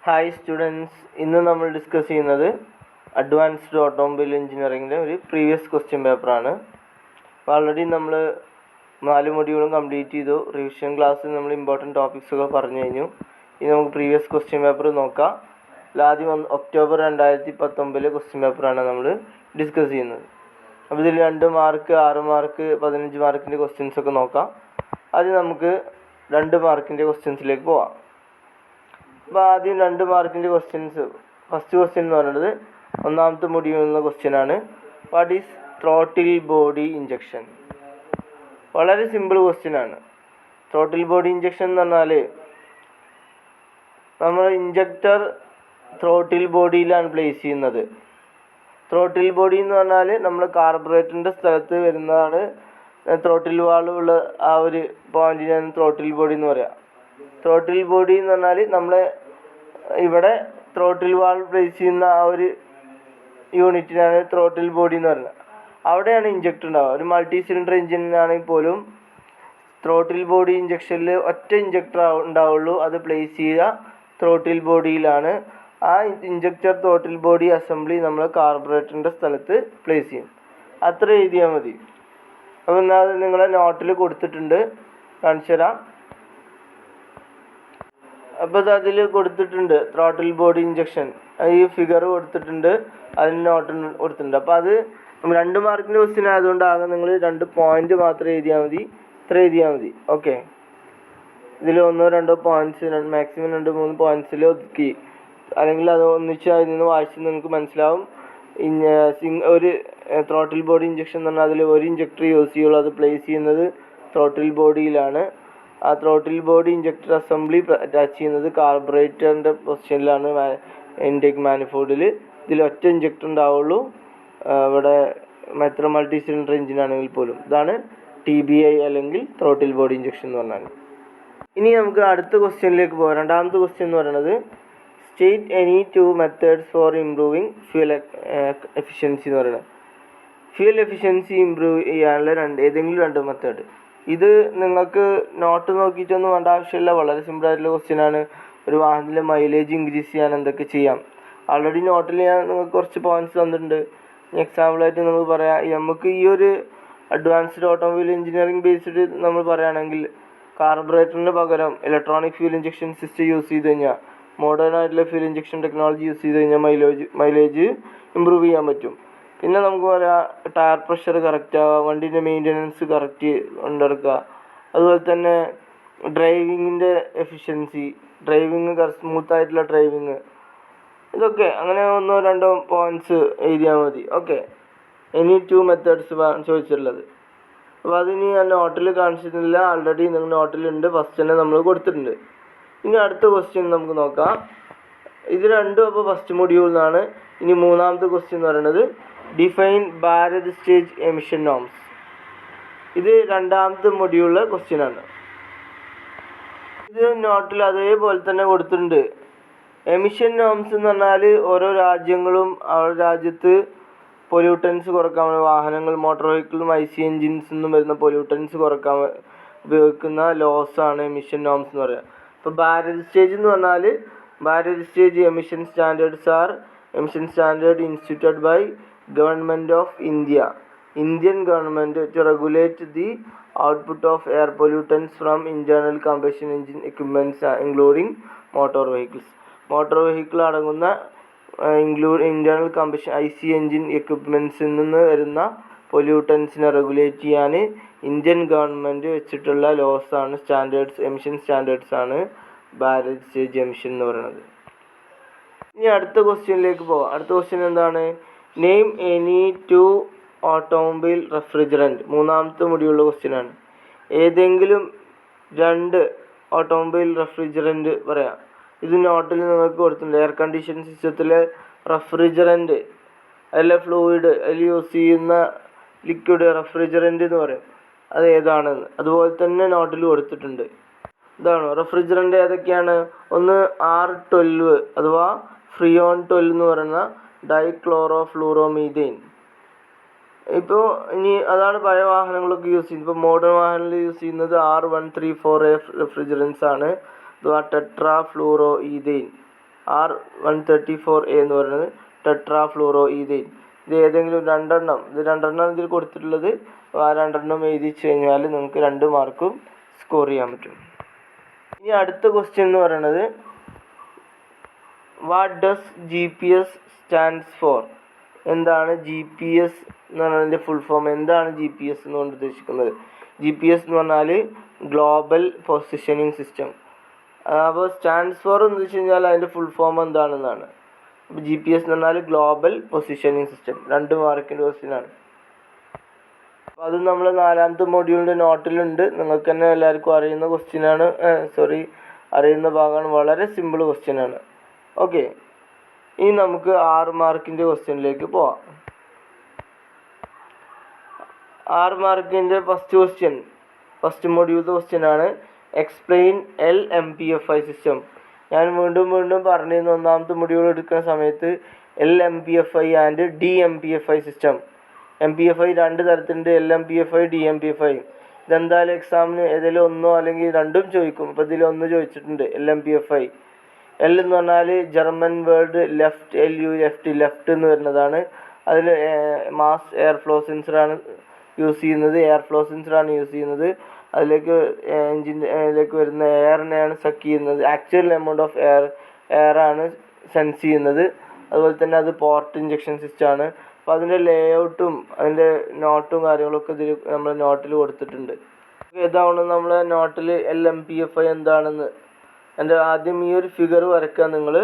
Hi students, ഇന്ന് നമ്മൾ discuss ചെയ്യുന്നത് അഡ്വാൻസ്ഡ് ഓട്ടോമൊബൈൽ എഞ്ചിനീയറിംഗിൻ്റെ ഒരു പ്രീവിയസ് ക്വസ്റ്റ്യൻ പേപ്പറാണ്. അപ്പോൾ ആൾറെഡി നമ്മൾ 4 മൊഡ്യൂളും കംപ്ലീറ്റ് ചെയ്തു. റിവിഷൻ ക്ലാസ്സിൽ നമ്മൾ ഇമ്പോർട്ടൻറ്റ് ടോപ്പിക്സൊക്കെ പറഞ്ഞു കഴിഞ്ഞു. ഇനി നമുക്ക് പ്രീവിയസ് ക്വസ്റ്റ്യൻ പേപ്പർ നോക്കാം. ആദ്യം ഒക്ടോബർ 2019 ക്വസ്റ്റ്യൻ പേപ്പറാണ് നമ്മൾ ഡിസ്കസ് ചെയ്യുന്നത്. അപ്പോൾ ഇതിൽ 2 മാർക്ക്, 6 മാർക്ക്, 15 മാർക്കിൻ്റെ ക്വസ്റ്റ്യൻസൊക്കെ നോക്കാം. ആദ്യം നമുക്ക് 2 മാർക്കിൻ്റെ ക്വസ്റ്റ്യൻസിലേക്ക് പോവാം. അപ്പോൾ ആദ്യം 2 മാർക്കിൻ്റെ ക്വസ്റ്റ്യൻസ്. ഫസ്റ്റ് ക്വസ്റ്റ്യൻ എന്ന് പറയുന്നത് ഒന്നാമത്തെ മൊഡ്യൂളിൽ നിന്നുള്ള ക്വസ്റ്റ്യൻ ആണ്. What is throttle body injection? വളരെ സിമ്പിൾ ക്വസ്റ്റ്യൻ ആണ്. ത്രോട്ടിൽ ബോഡി ഇഞ്ചക്ഷൻ എന്ന് പറഞ്ഞാൽ നമ്മൾ ഇഞ്ചക്ടർ ത്രോട്ടിൽ ബോഡിയിലാണ് പ്ലേസ് ചെയ്യുന്നത്. ത്രോട്ടിൽ ബോഡി എന്ന് പറഞ്ഞാൽ നമ്മൾ കാർബറേറ്ററിൻ്റെ സ്ഥലത്ത് വരുന്നതാണ്. ത്രോട്ടിൽ വാൾവുള്ള ആ ഒരു പോയിന്റിനാണ് ത്രോട്ടിൽ ബോഡി എന്ന് പറയുക. ത്രോട്ടിൽ ബോഡി എന്ന് പറഞ്ഞാൽ നമ്മൾ ഇവിടെ ത്രോട്ടിൽ വാൾവ് പ്ലേസ് ചെയ്യുന്ന ആ ഒരു യൂണിറ്റിനാണ് ത്രോട്ടിൽ ബോഡി എന്ന് പറയുന്നത്. അവിടെയാണ് ഇഞ്ചക്ടർ ഉണ്ടാവുക. ഒരു മൾട്ടി സിലിണ്ടർ എഞ്ചിനാണെങ്കിൽ പോലും ത്രോട്ടിൽ ബോഡി ഇഞ്ചക്ഷനിൽ ഒറ്റ ഇഞ്ചക്ടർ ഉണ്ടാവുള്ളൂ. അത് പ്ലേസ് ചെയ്യുക ത്രോട്ടിൽ ബോഡിയിലാണ്. ആ ഇഞ്ചക്ടർ ത്രോട്ടിൽ ബോഡി അസംബ്ലി നമ്മൾ കാർബറേറ്ററിൻ്റെ സ്ഥലത്ത് പ്ലേസ് ചെയ്യും. അത്ര എഴുതിയാൽ മതി. അപ്പോൾ എന്നാൽ നിങ്ങളെ നോട്ടിൽ കൊടുത്തിട്ടുണ്ട്, കാണിച്ചു തരാം. അപ്പോൾ അതിൽ കൊടുത്തിട്ടുണ്ട് ത്രോട്ടിൽ ബോഡി ഇഞ്ചക്ഷൻ. ഈ ഫിഗർ കൊടുത്തിട്ടുണ്ട്, അതിന് നോട്ട് കൊടുത്തിട്ടുണ്ട്. അപ്പോൾ അത് 2 മാർക്കിൻ്റെ ക്വസ്റ്റ്യൻ ആയതുകൊണ്ട് ആകെ നിങ്ങൾ 2 പോയിന്റ് മാത്രം എഴുതിയാൽ മതി. ഇത്ര എഴുതിയാൽ മതി. ഓക്കെ, ഇതിൽ 1-2 പോയിന്റ്സ്, മാക്സിമം 2-3 പോയിന്റ്സിൽ ഒതുക്കി, അല്ലെങ്കിൽ അത് ഒന്നിച്ച് അതിൽ നിന്ന് വായിച്ച് നിങ്ങൾക്ക് മനസ്സിലാവും. ഒരു ത്രോട്ടിൽ ബോഡി ഇഞ്ചക്ഷൻ എന്ന് പറഞ്ഞാൽ അതിൽ ഒരു ഇഞ്ചക്ടർ യൂസ് ചെയ്യുള്ളൂ. അത് പ്ലേസ് ചെയ്യുന്നത് ത്രോട്ടിൽ ബോഡിയിലാണ്. ആ throttle body injector assembly attach ചെയ്യുന്നത് കാർബറേറ്ററിൻ്റെ പൊസിഷനിലാണ്, ഇൻടേക്ക് മാനിഫോൾഡിൽ. ഇതിൽ ഒറ്റ ഇഞ്ചക്ടർ ഉണ്ടാവുള്ളൂ. ഇവിടെ എത്ര മൾട്ടി സിലിണ്ടർ എഞ്ചിനാണെങ്കിൽ പോലും. ഇതാണ് TBI അല്ലെങ്കിൽ ത്രോട്ടിൽ ബോഡി ഇഞ്ചക്ഷൻ എന്ന് പറഞ്ഞാൽ. ഇനി നമുക്ക് അടുത്ത ക്വസ്റ്റ്യനിലേക്ക് പോകാം. രണ്ടാമത്തെ ക്വസ്റ്റ്യൻ എന്ന് പറയുന്നത് state any 2 methods four improving fuel efficiency എന്ന് പറയുന്നത്. ഫ്യൂൽ എഫിഷ്യൻസി ഇംപ്രൂവ് ചെയ്യാനുള്ള ഏതെങ്കിലും 2 മെത്തേഡ്. ഇത് നിങ്ങൾക്ക് നോട്ട് നോക്കിയിട്ടൊന്നും വേണ്ട ആവശ്യമില്ല. വളരെ സിമ്പിളായിട്ടുള്ള ക്വസ്റ്റ്യനാണ്. ഒരു വാഹനത്തിലെ മൈലേജ് ഇൻക്രീസ് ചെയ്യാൻ എന്തൊക്കെ ചെയ്യാം. ആൾറെഡി നോട്ടിൽ ഞാൻ നിങ്ങൾക്ക് കുറച്ച് പോയിന്റ്സ് തന്നിട്ടുണ്ട്. എക്സാമ്പിളായിട്ട് നമുക്ക് പറയാം, നമുക്ക് ഈ ഒരു അഡ്വാൻസ്ഡ് ഓട്ടോമൊബൈൽ എഞ്ചിനീയറിംഗ് ബേസ്ഡ് നമ്മൾ പറയുകയാണെങ്കിൽ കാർബറേറ്ററിന് പകരം electronic fuel injection system use ചെയ്ത് കഴിഞ്ഞാൽ, മോഡേൺ ആയിട്ടുള്ള ഫ്യൂൽ ഇഞ്ചക്ഷൻ ടെക്നോളജി യൂസ് ചെയ്ത് കഴിഞ്ഞാൽ മൈലേജ് ഇമ്പ്രൂവ് ചെയ്യാൻ പറ്റും. പിന്നെ നമുക്ക് പറയാം ടയർ പ്രഷർ കറക്റ്റ് ആവുക, വണ്ടീൻ്റെ മെയിൻ്റനൻസ് കറക്റ്റ് കൊണ്ടെടുക്കുക. അതുപോലെ തന്നെ ഡ്രൈവിങ്ങിൻ്റെ എഫിഷ്യൻസി, ഡ്രൈവിങ് സ്മൂത്തായിട്ടുള്ള ഡ്രൈവിങ്, ഇതൊക്കെ അങ്ങനെ 1-2 പോയിന്റ്സ് എഴുതിയാൽ മതി. ഓക്കെ, എനി 2 മെത്തേഡ്സ് ചോദിച്ചിട്ടുള്ളത്. അപ്പോൾ അതിന് ഞാൻ നോട്ടിൽ കാണിച്ചിട്ടില്ല, ആൾറെഡി നിങ്ങൾ നോട്ടിലുണ്ട്. ഫസ്റ്റ് തന്നെ നമ്മൾ കൊടുത്തിട്ടുണ്ട്. ഇനി അടുത്ത ക്വസ്റ്റ്യൻ നമുക്ക് നോക്കാം. ഇത് രണ്ടും അപ്പോൾ ഫസ്റ്റ് മൊഡ്യൂളിൽ നിന്നാണ്. ഇനി മൂന്നാമത്തെ ക്വസ്റ്റ്യൻ എന്ന് പറയുന്നത് define Bharat stage emission norms. ഇത് രണ്ടാമത്തെ മൊഡ്യൂളിലെ ക്വസ്റ്റ്യൻ ആണ്. ഇത് നോട്ടിൽ അതേപോലെ തന്നെ കൊടുത്തിട്ടുണ്ട്. എമിഷൻ നോംസ് എന്ന് പറഞ്ഞാൽ ഓരോ രാജ്യങ്ങളും അവരുടെ രാജ്യത്ത് പൊല്യൂട്ടൻസ് കുറക്കാൻ, വാഹനങ്ങൾ, മോട്ടോർ വെഹിക്കിളും IC എൻജിൻസ് നിന്നും വരുന്ന പൊല്യൂട്ടൻസ് കുറക്കാൻ ഉപയോഗിക്കുന്ന ലോസാണ് എമിഷൻ നോംസ് എന്ന് പറയുക. ഇപ്പോൾ ഭാരത് സ്റ്റേജ് എന്ന് പറഞ്ഞാൽ Bharat stage emission standards are emission standard instituted by government of India, Indian government to regulate the output of air pollutants from internal combustion engine equipments including motor vehicles. Motor vehicle അടങ്ങുന്ന internal combustion IC engine എക്യുപ്മെൻറ്റ്സിൽ നിന്ന് വരുന്ന പൊല്യൂട്ടൻസിനെ regulate ചെയ്യാൻ Indian government വെച്ചിട്ടുള്ള ലോസാണ് emission standards ആണ് Bharat stage emission എന്ന് പറയുന്നത്. ഇനി അടുത്ത ക്വസ്റ്റ്യനിലേക്ക് പോകാം. അടുത്ത ക്വസ്റ്റ്യൻ എന്താണ്? Name any 2 automobile refrigerant. മൂന്നാമത്തെ മൊഡ്യൂളിലെ ക്വസ്റ്റ്യൻ ആണ്. ഏതെങ്കിലും 2 ഓട്ടോമൊബൈൽ റെഫ്രിജറൻറ്റ് പറയാം. ഇത് നോട്ടിൽ നിങ്ങൾക്ക് കൊടുത്തിട്ടുണ്ട്. എയർ കണ്ടീഷൻ സിസ്റ്റത്തിലെ റെഫ്രിജറൻറ്റ്, അതിലെ ഫ്ലൂയിഡ്, അതിൽ യൂസ് ചെയ്യുന്ന ലിക്വിഡ് റെഫ്രിജറൻറ്റ് എന്ന് പറയും. അത് ഏതാണെന്ന് അതുപോലെ തന്നെ നോട്ടിൽ കൊടുത്തിട്ടുണ്ട്. ഇതാണ് റെഫ്രിജറൻറ്റ്. ഏതൊക്കെയാണ്? ഒന്ന് R12 അഥവാ ഫ്രിയോൺ 12 എന്ന് പറയുന്ന ഡൈക്ലോറോഫ്ലൂറോമീഥെയ്ൻ. ഇപ്പോൾ ഇനി അതാണ് പഴയ വാഹനങ്ങളൊക്കെ യൂസ് ചെയ്യുന്നത്. ഇപ്പോൾ മോഡേൺ വാഹനങ്ങളിൽ യൂസ് ചെയ്യുന്നത് R134A റെഫ്രിജറൻസ് ആണ്, അഥവാ ടെട്രാ ഫ്ലൂറോ ഈഥെയ്ൻ. R134A എന്ന് പറയുന്നത് ടെട്രാഫ്ലൂറോ ഈഥെയ്ൻ. ഇത് ഏതെങ്കിലും രണ്ടെണ്ണം ഇതിൽ കൊടുത്തിട്ടുള്ളത്. ആ രണ്ടെണ്ണം എഴുതി വെച്ച് കഴിഞ്ഞാൽ നിങ്ങൾക്ക് 2 മാർക്കും സ്കോർ ചെയ്യാൻ പറ്റും. ഇനി അടുത്ത ക്വസ്റ്റ്യൻ എന്ന് പറയുന്നത് what does GPS stands for? എന്താണ് GPS എന്ന് പറഞ്ഞതിൻ്റെ ഫുൾ ഫോം? എന്താണ് GPS എന്നുകൊണ്ട് ഉദ്ദേശിക്കുന്നത്? GPS എന്ന് പറഞ്ഞാൽ ഗ്ലോബൽ പൊസിഷനിങ് സിസ്റ്റം. അപ്പോൾ സ്റ്റാൻഡ്സ് ഫോർ എന്ന് വെച്ച് കഴിഞ്ഞാൽ അതിൻ്റെ ഫുൾ ഫോം എന്താണെന്നാണ്. അപ്പോൾ GPS എന്ന് പറഞ്ഞാൽ ഗ്ലോബൽ പൊസിഷനിങ് സിസ്റ്റം. 2 മാർക്കിൻ്റെ ക്വസ്റ്റ്യനാണ്. അപ്പോൾ അത് നമ്മൾ 4ാമത്തെ മൊഡ്യൂളിൻ്റെ നോട്ടിലുണ്ട്. നിങ്ങൾക്ക് തന്നെ എല്ലാവർക്കും അറിയുന്ന ക്വസ്റ്റ്യനാണ്. അറിയുന്ന ഭാഗമാണ്. വളരെ സിമ്പിൾ ക്വസ്റ്റ്യനാണ്. ഓക്കെ, ഇനി നമുക്ക് 6 മാർക്കിൻ്റെ ക്വസ്റ്റ്യനിലേക്ക് പോവാം. 6 മാർക്കിൻ്റെ ഫസ്റ്റ് മൊഡ്യൂളത്തെ ക്വസ്റ്റ്യനാണ് എക്സ്പ്ലെയിൻ LMPFI സിസ്റ്റം. ഞാൻ വീണ്ടും പറഞ്ഞിരുന്നു, 1ാമത്തെ മൊഡ്യൂൾ എടുക്കുന്ന സമയത്ത് LMPFI and DMPFI system. MPFI 2 തരത്തിലുണ്ട്, LMPFI DMPFI. ഇതെന്തായാലും എക്സാമിന് ഏതെങ്കിലും ഒന്നോ അല്ലെങ്കിൽ രണ്ടും ചോദിക്കും. അപ്പോൾ ഇതിൽ ഒന്ന് ചോദിച്ചിട്ടുണ്ട്, LMPFI. L എന്ന് പറഞ്ഞാൽ ജർമ്മൻ വേർഡ് ലെഫ്റ്റ്, ലെഫ്റ്റ് എന്ന് വരുന്നതാണ്. അതിൽ മാസ് എയർ ഫ്ലോ സെൻസറാണ് യൂസ് ചെയ്യുന്നത്. അതിലേക്ക് എഞ്ചിനിലേക്ക് വരുന്ന എയറിനെയാണ് സക്ക് ചെയ്യുന്നത്. ആക്ച്വൽ എമൗണ്ട് ഓഫ് എയർ ആണ് സെൻസ് ചെയ്യുന്നത്. അതുപോലെ തന്നെ അത് പോർട്ട് ഇഞ്ചക്ഷൻ സിസ്റ്റമാണ്. അപ്പോൾ അതിൻ്റെ ലേഔട്ടും അതിൻ്റെ നോട്ടും കാര്യങ്ങളൊക്കെ ഇതിൽ നമ്മുടെ നോട്ടിൽ കൊടുത്തിട്ടുണ്ട്. ഇതാണ് നമ്മുടെ നോട്ടിൽ LMPFI എന്താണെന്ന്. ആദ്യം ഈ ഒരു ഫിഗർ വരയ്ക്കുക, നിങ്ങൾ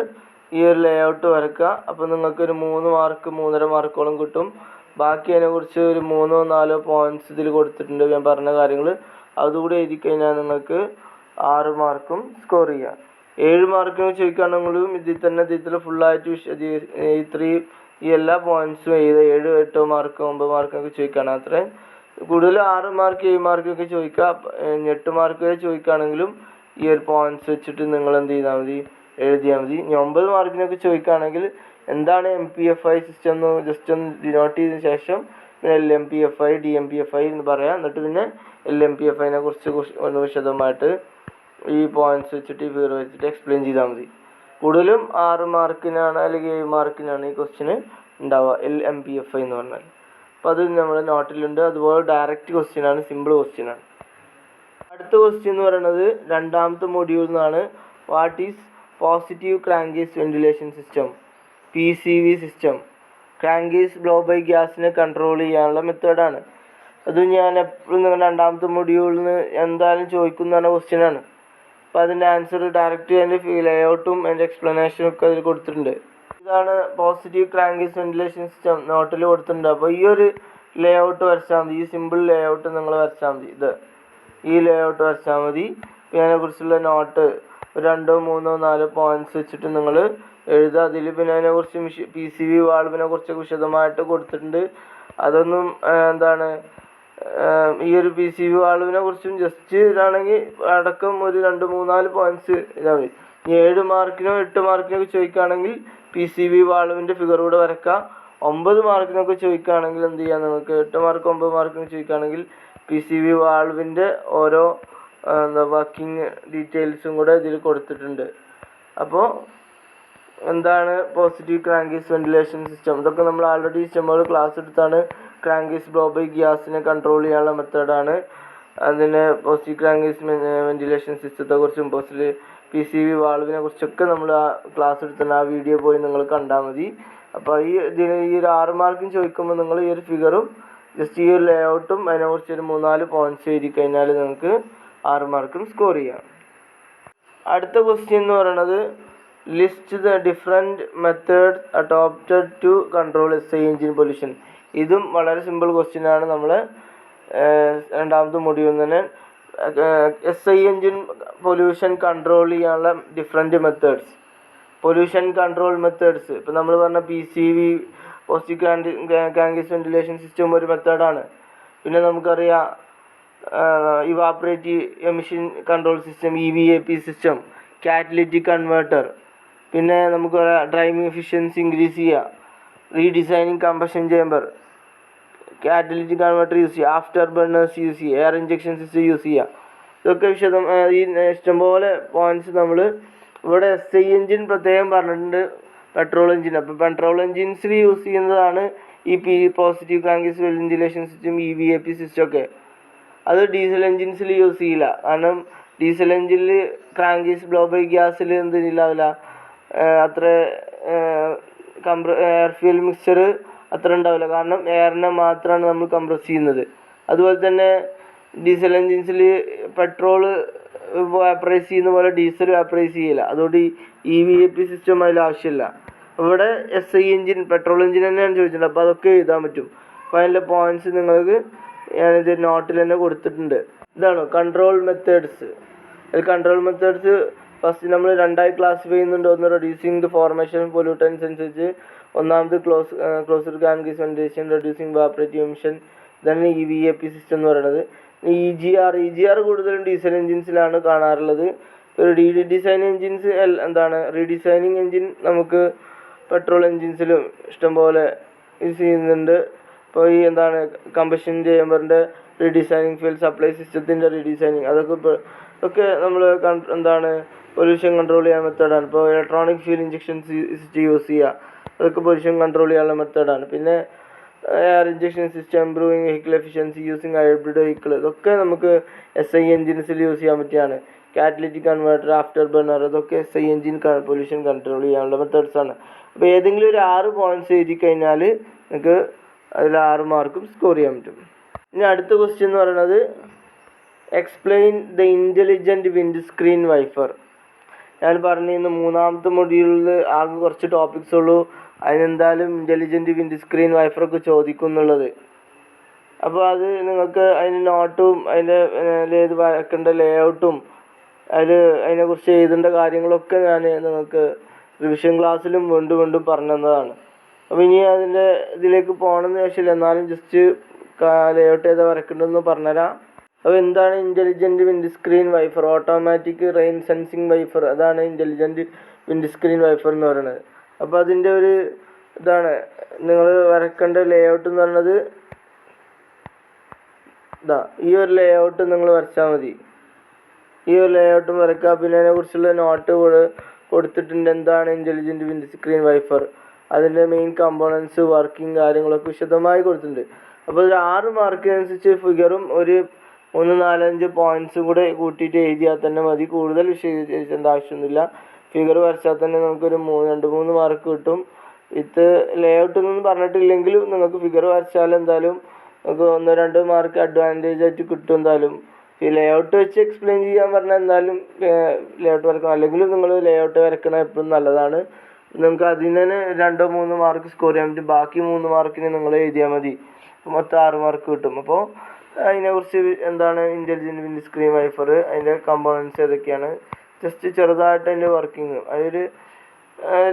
ഈ ഒരു ലേഔട്ട് വരയ്ക്കുക. അപ്പോൾ നിങ്ങൾക്കൊരു 3 മാർക്ക് 3.5 മാർക്കോളം കിട്ടും. ബാക്കി അതിനെക്കുറിച്ച് ഒരു 3-4 പോയിൻറ്റ്സ് ഇതിൽ കൊടുത്തിട്ടുണ്ട്. ഞാൻ പറഞ്ഞ കാര്യങ്ങൾ അതുകൂടി എഴുതി കഴിഞ്ഞാൽ നിങ്ങൾക്ക് 6 മാർക്കും സ്കോർ ചെയ്യാം. 7 മാർക്കിന് ചോദിക്കുകയാണെങ്കിലും ഇതിൽ തന്നെ ഫുള്ളായിട്ട് ഈ എല്ലാ പോയിൻറ്റ്സും എഴുതുക. 7, 8 മാർക്ക് 9 മാർക്കൊക്കെ ചോദിക്കുകയാണ്. അത്രയും കൂടുതൽ 6 മാർക്ക് 7 മാർക്കൊക്കെ ചോദിക്കുക. 8 മാർക്ക് വരെ ചോദിക്കുകയാണെങ്കിലും ഈ ഒരു പോയിൻറ്റ്സ് വെച്ചിട്ട് നിങ്ങൾ എന്ത് ചെയ്താൽ മതി, എഴുതിയാൽ മതി. 9 മാർക്കിനൊക്കെ ചോദിക്കുകയാണെങ്കിൽ എന്താണ് MPFI സിസ്റ്റം എന്ന് ജസ്റ്റ് ഒന്ന് ഡിനോട്ട് ചെയ്തതിന് ശേഷം LMPFI DMPFI എന്ന് പറയാം. എന്നിട്ട് പിന്നെ LMPFIനെ കുറിച്ച് ഒന്ന് വിശദമായിട്ട് ഈ പോയിൻറ്റ്സ് വെച്ചിട്ട് ഈ ഫിഗർ വെച്ചിട്ട് എക്സ്പ്ലെയിൻ ചെയ്താൽ മതി. കൂടുതലും 6 മാർക്കിനാണ് അല്ലെങ്കിൽ 7 മാർക്കിനാണ് ഈ ക്വസ്റ്റ്യന് ഉണ്ടാവുക, LMPFI എന്ന് പറഞ്ഞാൽ. അപ്പോൾ അത് നമ്മുടെ നോട്ടിലുണ്ട്. അതുപോലെ ഡയറക്റ്റ് ക്വസ്റ്റ്യനാണ്, സിമ്പിൾ ക്വസ്റ്റ്യനാണ്. അടുത്ത ക്വസ്റ്റ്യൻ എന്ന് പറയുന്നത് 2ാമത്തെ മൊഡ്യൂളിൽ നിന്നാണ്. What is positive crankcase ventilation system, PCV system. Crankcase blow by ഗ്യാസിനെ കൺട്രോൾ ചെയ്യാനുള്ള മെത്തേഡാണ്. അത് ഞാൻ എപ്പോഴും 2ാമത്തെ മൊഡ്യൂളിൽ നിന്ന് എന്തായാലും ചോദിക്കുന്നതാണ് ക്വസ്റ്റ്യനാണ്. അപ്പോൾ അതിൻ്റെ ആൻസർ ഡയറക്റ്റ് അതിൻ്റെ ലേഔട്ടും അതിൻ്റെ എക്സ്പ്ലനേഷനും ഒക്കെ അതിൽ കൊടുത്തിട്ടുണ്ട്. ഇതാണ് പോസിറ്റീവ് ക്രാങ്കേസ് വെന്റിലേഷൻ സിസ്റ്റം, നോട്ടിൽ കൊടുത്തിട്ടുണ്ട്. അപ്പോൾ ഈ ഒരു ലേഔട്ട് വരച്ചാൽ മതി. ഈ സിമ്പിൾ ലേഔട്ട് നിങ്ങൾ വരച്ചാൽ മതി. ഈ ലേഔട്ട് വരച്ചാൽ മതി. പിന്നെ അതിനെക്കുറിച്ചുള്ള നോട്ട് 2, 3, 4 പോയിൻറ്റ്സ് വെച്ചിട്ട് നിങ്ങൾ എഴുതുക. അതിൽ പിന്നെ അതിനെക്കുറിച്ച് PCV വാൾവിനെ കുറിച്ചൊക്കെ വിശദമായിട്ട് കൊടുത്തിട്ടുണ്ട്. അതൊന്നും ഈ ഒരു PCV വാൾവിനെ കുറിച്ചും ജസ്റ്റ് ഇതാണെങ്കിൽ അടക്കം ഒരു 2, 3, 4 പോയിൻറ്റ്സ് ഇതാ മതി. 7 മാർക്കിനോ 8 മാർക്കിനൊക്കെ ചോദിക്കുകയാണെങ്കിൽ PCV വാൾവിൻ്റെ ഫിഗർ കൂടെ വരക്കാം. 9 മാർക്കിനൊക്കെ ചോദിക്കുകയാണെങ്കിൽ എന്ത് ചെയ്യാം, നിങ്ങൾക്ക് 8 മാർക്ക് 9 മാർക്കിന് ചോദിക്കുകയാണെങ്കിൽ PCV വാൾവിൻ്റെ ഓരോ വർക്കിംഗ് ഡീറ്റെയിൽസും കൂടെ ഇതിൽ കൊടുത്തിട്ടുണ്ട്. അപ്പോൾ എന്താണ് പോസിറ്റീവ് ക്രാങ്കേസ് വെന്റിലേഷൻ സിസ്റ്റം, ഇതൊക്കെ നമ്മൾ ആൾറെഡി ഇഷ്ടംപോലെ ക്ലാസ് എടുത്താണ്. ക്രാങ്കേസ് ബ്ലോ ബൈ ഗ്യാസിനെ കൺട്രോൾ ചെയ്യാനുള്ള മെത്തേഡാണ്. അതിന് പോസിറ്റീവ് ക്രാങ്കേസ് വെന്റിലേഷൻ സിസ്റ്റത്തെക്കുറിച്ചും PCV വാൾവിനെ കുറിച്ചൊക്കെ നമ്മൾ ആ ക്ലാസ് എടുത്താണ്. ആ വീഡിയോ പോയി നിങ്ങൾ കണ്ടാൽ മതി. അപ്പോൾ ഈ ഒരു 6 മാർക്കും ചോദിക്കുമ്പോൾ നിങ്ങൾ ഈ ഒരു ഫിഗറും ജസ്റ്റ് ഈ ഒരു ലേഔട്ടും അതിനെക്കുറിച്ച് ഒരു 3-4 പോയിൻറ്റ്സ് എഴുതി കഴിഞ്ഞാൽ നിങ്ങൾക്ക് 6 മാർക്കും സ്കോർ ചെയ്യാം. അടുത്ത ക്വസ്റ്റ്യൻ എന്ന് പറയുന്നത് list the different methods adopted to control SI engine pollution. ഇതും വളരെ സിമ്പിൾ ക്വസ്റ്റ്യനാണ്. നമ്മൾ 2ാമത്തെ മൊഡ്യൂളിൽ തന്നെ SI എഞ്ചിൻ പൊല്യൂഷൻ കൺട്രോൾ ചെയ്യാനുള്ള different methods, pollution control methods. ഇപ്പോൾ നമ്മൾ പറഞ്ഞ PCV positive crankcase ventilation system ഒരു മെത്തേഡാണ്. പിന്നെ നമുക്കറിയാം evaporative emission control system EVAP system, catalytic converter. പിന്നെ നമുക്ക് ഡ്രൈവിംഗ് എഫിഷ്യൻസി ഇൻക്രീസ് ചെയ്യുക, redesigning combustion chamber, catalytic converter use ചെയ്യുക, ആഫ്റ്റർ ബർണേഴ്സ് യൂസ് ചെയ്യുക, എയർ ഇഞ്ചക്ഷൻ സിസ്റ്റം യൂസ് ചെയ്യുക. ഇതൊക്കെ ഈ ഇഷ്ടംപോലെ പോയിൻറ്റ്സ് നമ്മൾ ഇവിടെ SI എഞ്ചിൻ പ്രത്യേകം പറഞ്ഞിട്ടുണ്ട്, പെട്രോൾ എഞ്ചിൻ. അപ്പോൾ പെട്രോൾ എഞ്ചിൻസിൽ യൂസ് ചെയ്യുന്നതാണ് ഈ positive crankcase ventilation system, EVAP system ഒക്കെ. അത് ഡീസൽ എഞ്ചിൻസിൽ യൂസ് ചെയ്യില്ല. കാരണം ഡീസൽ എഞ്ചിനിൽ ക്രാങ്കേസ് ബ്ലോ ബൈ ഗ്യാസിൽ എന്തിനില്ലാവില്ല, അത്ര എയർ ഫ്യൂൽ മിക്സ്ചർ അത്ര ഉണ്ടാവില്ല. കാരണം എയറിനെ മാത്രമാണ് നമ്മൾ കംപ്രസ് ചെയ്യുന്നത്. അതുപോലെ തന്നെ ഡീസൽ എഞ്ചിൻസിൽ പെട്രോൾ വാപ്പറൈസ് ചെയ്യുന്ന പോലെ ഡീസൽ വാപ്പറൈസ് ചെയ്യില്ല. അതുകൊണ്ട് EVAP സിസ്റ്റം അതിൽ ആവശ്യമില്ല. ഇവിടെ SI എഞ്ചിൻ, പെട്രോൾ എഞ്ചിൻ തന്നെയാണ് ചോദിച്ചിട്ടുണ്ട്. അപ്പോൾ അതൊക്കെ എഴുതാൻ പറ്റും. അപ്പോൾ അതിൻ്റെ പോയിൻറ്റ്സ് നിങ്ങൾക്ക് ഞാനിത് നോട്ടിൽ തന്നെ കൊടുത്തിട്ടുണ്ട്. ഇതാണ് control methods. Control methods first നമ്മൾ രണ്ടായി ക്ലാസിഫൈ ചെയ്യുന്നുണ്ട്. ഒന്ന് റെഡ്യൂസിങ് ദി ഫോർമേഷൻ പൊല്യൂട്ടൻസ് അനുസരിച്ച്, ഒന്നാമത് closed crankcase ventilation, reducing evaporative emission. ഇതാണ് EVAP സിസ്റ്റം എന്ന് പറയുന്നത്. EGR കൂടുതലും ഡീസൽ എഞ്ചിൻസിലാണ് കാണാറുള്ളത്. റീഡിസൈൻ എഞ്ചിൻസ് എന്താണ്, റീഡിസൈനിങ് എഞ്ചിൻ നമുക്ക് പെട്രോൾ എഞ്ചിൻസിലും ഇഷ്ടംപോലെ യൂസ് ചെയ്യുന്നുണ്ട്. ഇപ്പോൾ ഈ എന്താണ് കമ്പഷൻ ചേമ്പറിൻ്റെ റീഡിസൈനിങ്, ഫ്യൂൽ സപ്ലൈ സിസ്റ്റത്തിൻ്റെ റീഡിസൈനിങ്, അതൊക്കെ നമ്മൾ എന്താണ് പൊല്യൂഷൻ കൺട്രോൾ ചെയ്യാൻ മെത്തേഡാണ്. ഇപ്പോൾ electronic fuel injection system use ചെയ്യുക, അതൊക്കെ പൊല്യൂഷൻ കൺട്രോൾ ചെയ്യാനുള്ള മെത്തേഡാണ്. പിന്നെ air injection system, improving vehicle efficiency using hybrid vehicle, ഇതൊക്കെ നമുക്ക് SI എഞ്ചിൻസിൽ യൂസ് ചെയ്യാൻ പറ്റിയാണ്. കാറ്റലിറ്റിക് കൺവേർട്ടർ, ആഫ്റ്റർ ബർണർ, ഇതൊക്കെ SI എഞ്ചിൻ പൊല്യൂഷൻ കൺട്രോൾ ചെയ്യാനുള്ള മെത്തേഡ്സാണ്. അപ്പോൾ ഏതെങ്കിലും ഒരു 6 പോയിൻറ്റ്സ് എഴുതി കഴിഞ്ഞാൽ നിങ്ങൾക്ക് അതിൽ 6 മാർക്കും സ്കോർ ചെയ്യാൻ പറ്റും. ഇനി അടുത്ത ക്വസ്റ്റ്യൻ എന്ന് പറയുന്നത് explain the intelligent wind screen wiper. ഞാൻ പറഞ്ഞിരുന്നു മൂന്നാമത്തെ മൊഡ്യൂളിൽ ആകെ കുറച്ച് ടോപ്പിക്സ് ഉള്ളൂ, അതിനെന്തായാലും ഇൻ്റലിജൻറ്റ് വിൻഡ് സ്ക്രീൻ വൈഫറൊക്കെ ചോദിക്കും എന്നുള്ളത്. അപ്പോൾ അത് നിങ്ങൾക്ക് അതിൻ്റെ നോട്ടും അതിൻ്റെ ഏത് വരക്കേണ്ട ലേഔട്ടും അതിനെക്കുറിച്ച് എഴുതേണ്ട കാര്യങ്ങളൊക്കെ ഞാൻ നിങ്ങൾക്ക് റിവിഷൻ ക്ലാസ്സിലും വീണ്ടും പറഞ്ഞു തന്നതാണ്. അപ്പോൾ ഇനി അതിൻ്റെ ഇതിലേക്ക് പോകണമെന്ന് ആവശ്യമില്ല, എന്നാലും ജസ്റ്റ് ലേഔട്ട് ഏതാ വരക്കേണ്ടതെന്ന് പറഞ്ഞുതരാം. അപ്പോൾ എന്താണ് intelligent wind screen wiper? Automatic rain sensing wiper, അതാണ് ഇൻ്റലിജൻറ്റ് വിൻഡ് സ്ക്രീൻ വൈഫർ എന്ന് പറയുന്നത്. അപ്പോൾ അതിൻ്റെ ഒരു ഇതാണ് നിങ്ങൾ വരക്കേണ്ട ലേഔട്ട് എന്ന് പറയുന്നത്. ഈ ഒരു ലേഔട്ട് നിങ്ങൾ വരച്ചാൽ മതി. ഈ ഒരു ലേഔട്ടും വരയ്ക്കുക. പിന്നെ അതിനെക്കുറിച്ചുള്ള നോട്ട് കൊടുത്തിട്ടുണ്ട്. എന്താണ് ഇൻ്റലിജൻറ്റ് വിൻഡ് സ്ക്രീൻ വൈഫർ, അതിൻ്റെ മെയിൻ കമ്പോണൻസ്, വർക്കിംഗ് കാര്യങ്ങളൊക്കെ വിശദമായി കൊടുത്തിട്ടുണ്ട്. അപ്പോൾ ഒരു 6 മാർക്കിനനുസരിച്ച് ഫിഗറും ഒരു 3, 4, 5 പോയിൻറ്റ്സും കൂടെ കൂട്ടിയിട്ട് എഴുതിയാൽ തന്നെ മതി. കൂടുതൽ വിശദീകരിക്കേണ്ട ആവശ്യമൊന്നുമില്ല. ഫിഗർ വരച്ചാൽ തന്നെ നമുക്കൊരു 2-3 മാർക്ക് കിട്ടും. വിത്ത് ലേഔട്ട് ഒന്നും പറഞ്ഞിട്ടില്ലെങ്കിലും നിങ്ങൾക്ക് ഫിഗർ വരച്ചാൽ എന്തായാലും നമുക്ക് 1-2 മാർക്ക് അഡ്വാൻറ്റേജ് ആയിട്ട് കിട്ടും. എന്തായാലും ഈ ലേഔട്ട് വെച്ച് എക്സ്പ്ലെയിൻ ചെയ്യാൻ പറഞ്ഞാൽ എന്തായാലും ലേഔട്ട് വരക്കണം. അല്ലെങ്കിലും നിങ്ങൾ ലേഔട്ട് വരക്കണം എപ്പോഴും നല്ലതാണ്. നിങ്ങൾക്ക് അതിന് തന്നെ 2-3 മാർക്ക് സ്കോർ ചെയ്യാൻ പറ്റും. ബാക്കി 3 മാർക്കിന് നിങ്ങൾ എഴുതിയാൽ മതി. മൊത്തം 6 മാർക്ക് കിട്ടും. അപ്പോൾ അതിനെക്കുറിച്ച് എന്താണ് ഇൻ്റലിജൻറ്റ് വിൻഡ് സ്ക്രീൻ വൈഫർ, അതിൻ്റെ കമ്പോണൻസ് ഏതൊക്കെയാണ്, ജസ്റ്റ് ചെറുതായിട്ട് അതിൻ്റെ വർക്കിംഗ്, അതൊരു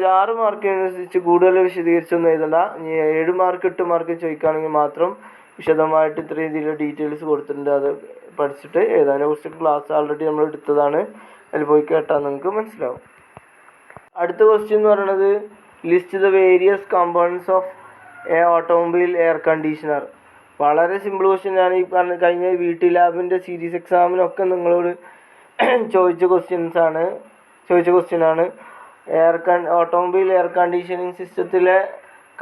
6 മാർക്കിനനുസരിച്ച് കൂടുതൽ വിശദീകരിച്ചൊന്നും എഴുതണ്ട. 7 മാർക്ക് 8 മാർക്ക് ചോദിക്കുകയാണെങ്കിൽ മാത്രം വിശദമായിട്ട് ഇത്ര രീതിയിലുള്ള ഡീറ്റെയിൽസ് കൊടുത്തിട്ടുണ്ട്. അത് പഠിച്ചിട്ട് എഴുതാനെ കുറിച്ച് ക്ലാസ് ആൾറെഡി നമ്മൾ എടുത്തതാണ്, അതിൽ പോയി കേട്ടാൽ നിങ്ങൾക്ക് മനസ്സിലാവും. അടുത്ത ക്വസ്റ്റ്യൻ എന്ന് പറയുന്നത് list the various components of A automobile air conditioner. വളരെ സിമ്പിൾ ക്വസ്റ്റ്യൻ. ഞാൻ ഈ പറഞ്ഞ കഴിഞ്ഞ VT ലാബിൻ്റെ സീരീസ് എക്സാമിനൊക്കെ നിങ്ങളോട് ചോദിച്ച ക്വസ്റ്റ്യനാണ്. ഓട്ടോമൊബൈൽ എയർ കണ്ടീഷനിങ് സിസ്റ്റത്തിലെ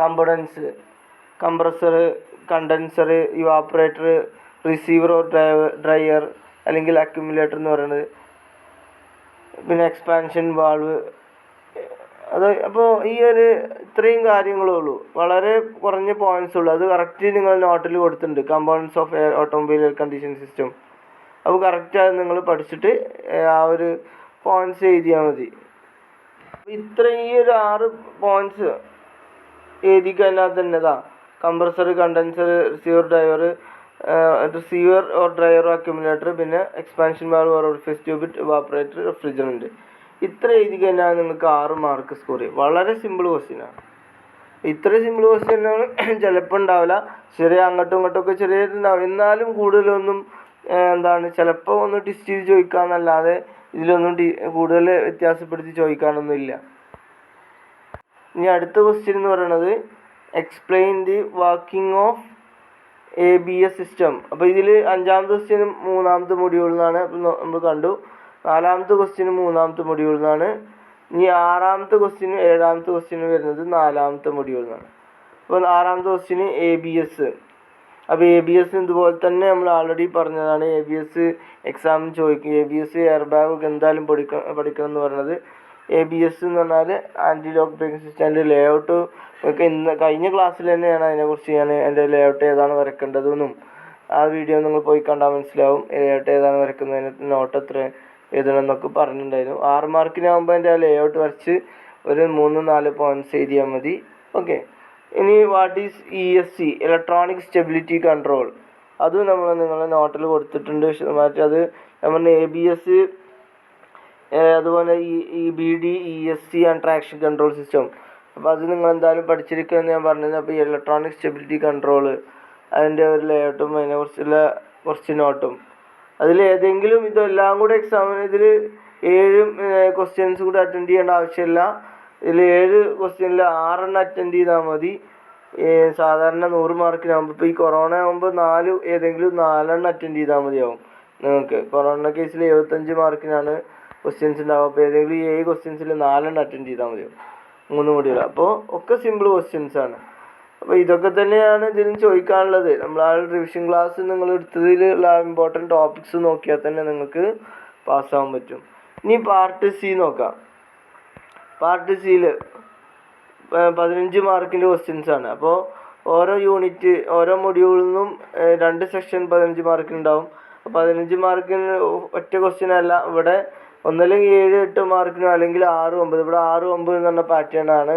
components: compressor, condenser, evaporator, receiver or dryer അല്ലെങ്കിൽ അക്യുമുലേറ്റർ എന്ന് പറയുന്നത്, പിന്നെ എക്സ്പാൻഷൻ വാൾവ്. അപ്പോൾ ഈ ഇത്രയും കാര്യങ്ങളേ ഉള്ളൂ. വളരെ കുറഞ്ഞ പോയിൻറ്റ്സ് ഉള്ളൂ. അത് കറക്റ്റ് നിങ്ങൾ നോട്ടിൽ കൊടുത്തിട്ടുണ്ട്. Components of automobile air condition system. അപ്പോൾ കറക്റ്റായി നിങ്ങൾ പഠിച്ചിട്ട് ആ ഒരു പോയിൻറ്റ്സ് എഴുതിയാൽ മതി. ഈ 6 പോയിൻറ്റ്സ് എഴുതി കഴിഞ്ഞാൽ തന്നെ compressor, condenser, receiver or drier accumulator, പിന്നെ expansion valve or orifice tube, evaporator, refrigerant. ഇത്ര എഴുതി കഴിഞ്ഞാൽ നിങ്ങൾക്ക് 6 മാർക്ക് സ്കോർ ചെയ്യും. വളരെ സിമ്പിൾ ക്വസ്റ്റ്യനാണ്. ഇത്ര സിമ്പിൾ ക്വസ്റ്റ്യനാണ് ചിലപ്പോൾ ഉണ്ടാവില്ല. അങ്ങോട്ടും ഇങ്ങോട്ടുമൊക്കെ ചെറിയതുണ്ടാവും. എന്നാലും കൂടുതലൊന്നും ചിലപ്പോൾ ഒന്ന് ടിസ്റ്റ് ചെയ്ത് ചോദിക്കാമെന്നല്ലാതെ ഇതിലൊന്നും കൂടുതൽ വ്യത്യാസപ്പെടുത്തി ചോദിക്കാനൊന്നും ഇല്ല. ഇനി അടുത്ത ക്വസ്റ്റ്യൻ എന്ന് പറയുന്നത് explain the working of ABS system. അപ്പോൾ ഇതിൽ 5ാമത്തെ ക്വസ്റ്റ്യനും 3ാമത്തെ മൊഡ്യൂളിൽ നിന്നാണ് നമ്മൾ കണ്ടു. നാലാമത്തെ ക്വസ്റ്റ്യന് മൂന്നാമത്തെ മൊഡ്യൂളിൽ നിന്നാണ്. ഇനി ആറാമത്തെ ക്വസ്റ്റ്യനും ഏഴാമത്തെ ക്വസ്റ്റ്യനും വരുന്നത് നാലാമത്തെ മൊഡ്യൂളിൽ നിന്നാണ്. അപ്പോൾ ആറാമത്തെ ക്വസ്റ്റ്യന് ABS. അപ്പോൾ ABS ഇതുപോലെ തന്നെ നമ്മൾ ആൾറെഡി പറഞ്ഞതാണ്. ABS എക്സാമിന് ചോദിക്കും. ABS എയർ ബാഗ് എന്തായാലും പഠിക്കണം എന്ന് പറഞ്ഞത്. ABS എന്ന് പറഞ്ഞാൽ ആൻറ്റി ലോക്ക് ബ്രേക്കിംഗ് സിസ്റ്റത്തിൻ്റെ ലേഔട്ട് ഒക്കെ കഴിഞ്ഞ ക്ലാസ്സിൽ തന്നെയാണ് അതിനെക്കുറിച്ച് ഞാൻ എൻ്റെ ലേഔട്ട് ഏതാണ് വരക്കേണ്ടതെന്നും ആ വീഡിയോ നിങ്ങൾ പോയി കണ്ടാൽ മനസ്സിലാവും. ലേഔട്ട് ഏതാണ് വരക്കുന്നതിന് നോട്ട് എത്ര എഴുതണം എന്നൊക്കെ പറഞ്ഞിട്ടുണ്ടായിരുന്നു. 6 മാർക്കിനാകുമ്പോൾ എൻ്റെ ആ ലേഔട്ട് വരച്ച് ഒരു 3-4 പോയിൻറ്റ്സ് എഴുതിയാൽ മതി. ഓക്കെ. ഇനി what is ESC, electronic stability control, അതും നമ്മൾ നിങ്ങളുടെ നോട്ടിൽ കൊടുത്തിട്ടുണ്ട് വിശദമായിട്ട്. അത് നമ്മൾ ABS അതുപോലെ EBD, ESC and traction control system. അപ്പോൾ അത് നിങ്ങൾ എന്തായാലും പഠിച്ചിരിക്കുമെന്ന് ഞാൻ പറഞ്ഞത്. അപ്പോൾ ഈ ഇലക്ട്രോണിക് സ്റ്റെബിലിറ്റി കൺട്രോൾ അതിൻ്റെ ഒരു ലേഔട്ടും അതിനെക്കുറിച്ചുള്ള കുറച്ച് നോട്ടും, അതിൽ ഏതെങ്കിലും ഇതെല്ലാം കൂടെ എക്സാമിന് ഇതിൽ 7 ക്വസ്റ്റ്യൻസ് കൂടെ അറ്റൻഡ് ചെയ്യേണ്ട ആവശ്യമില്ല. ഇതിൽ 7 ക്വസ്റ്റ്യനിൽ 6 അറ്റൻഡ് ചെയ്താൽ മതി. സാധാരണ 100 മാർക്കിനാകുമ്പോൾ, ഇപ്പോൾ ഈ കൊറോണ ആകുമ്പോൾ ഏതെങ്കിലും 4 അറ്റൻഡ് ചെയ്താൽ മതിയാവും നിങ്ങൾക്ക്. കൊറോണ കേസിൽ 75 മാർക്കിനാണ് ക്വസ്റ്റ്യൻസ് ഉണ്ടാവും. അപ്പോൾ ഏതെങ്കിലും 7 ക്വസ്റ്റ്യൻസിൽ 4 അറ്റൻഡ് ചെയ്താൽ മതിയാവും, 3 മൊഡ്യൂൾ. അപ്പോൾ ഒക്കെ സിമ്പിൾ ക്വസ്റ്റ്യൻസ് ആണ്. അപ്പോൾ ഇതൊക്കെ തന്നെയാണ് ഇതിന് ചോദിക്കാനുള്ളത്. നമ്മൾ ആ റിവിഷൻ ക്ലാസ് നിങ്ങൾ എടുത്തതിലുള്ള ഇമ്പോർട്ടൻറ്റ് ടോപ്പിക്സ് നോക്കിയാൽ തന്നെ നിങ്ങൾക്ക് പാസ്സാകാൻ പറ്റും. ഇനി പാർട്ട് C നോക്കാം. പാർട്ട് Cയിൽ 15 മാർക്കിൻ്റെ ക്വസ്റ്റ്യൻസ് ആണ്. അപ്പോൾ ഓരോ യൂണിറ്റ്, ഓരോ മൊഡ്യൂളിൽ നിന്നും 2 സെക്ഷൻ 15 മാർക്കിനുണ്ടാവും. 15 മാർക്കിന് ഒറ്റ ക്വസ്റ്റ്യൻ അല്ല, ഇവിടെ ഒന്നല്ലെങ്കിൽ 7-8 മാർക്കിനോ അല്ലെങ്കിൽ 6-9. ഇവിടെ 6-9 എന്ന് പറഞ്ഞ പാറ്റേൺ ആണ്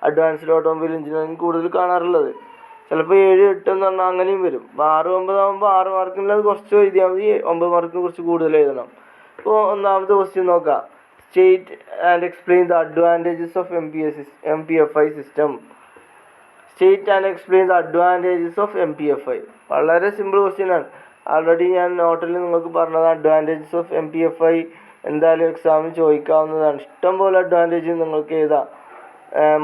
അഡ്വാൻസ്ഡ് ഓട്ടോമൊബൈൽ എഞ്ചിനീയറിംഗ് കൂടുതൽ കാണാറുള്ളത്. ചിലപ്പോൾ 7-8 എന്ന് പറഞ്ഞാൽ അങ്ങനെയും വരും. അപ്പോൾ 6-9 ആകുമ്പോൾ 6 മാർക്കിനുള്ളത് കുറച്ച് എഴുതിയാൽ മതി, 9 മാർക്കിന് കുറച്ച് കൂടുതൽ എഴുതണം. ഇപ്പോൾ ഒന്നാമത്തെ ക്വസ്റ്റ്യൻ നോക്കാം. State and explain the advantages of MPFI system. State and explain the advantages of MPFI. വളരെ സിമ്പിൾ ക്വസ്റ്റ്യൻ ആണ്. ആൾറെഡി ഞാൻ നോട്ടിൽ നിങ്ങൾക്ക് പറഞ്ഞത് അഡ്വാൻറ്റേജസ് ഓഫ് MPFI എന്തായാലും എക്സാമിന് ചോദിക്കാവുന്നതാണ്. ഇഷ്ടം പോലെ അഡ്വാൻറ്റേജ് നിങ്ങൾക്ക് എഴുതാം.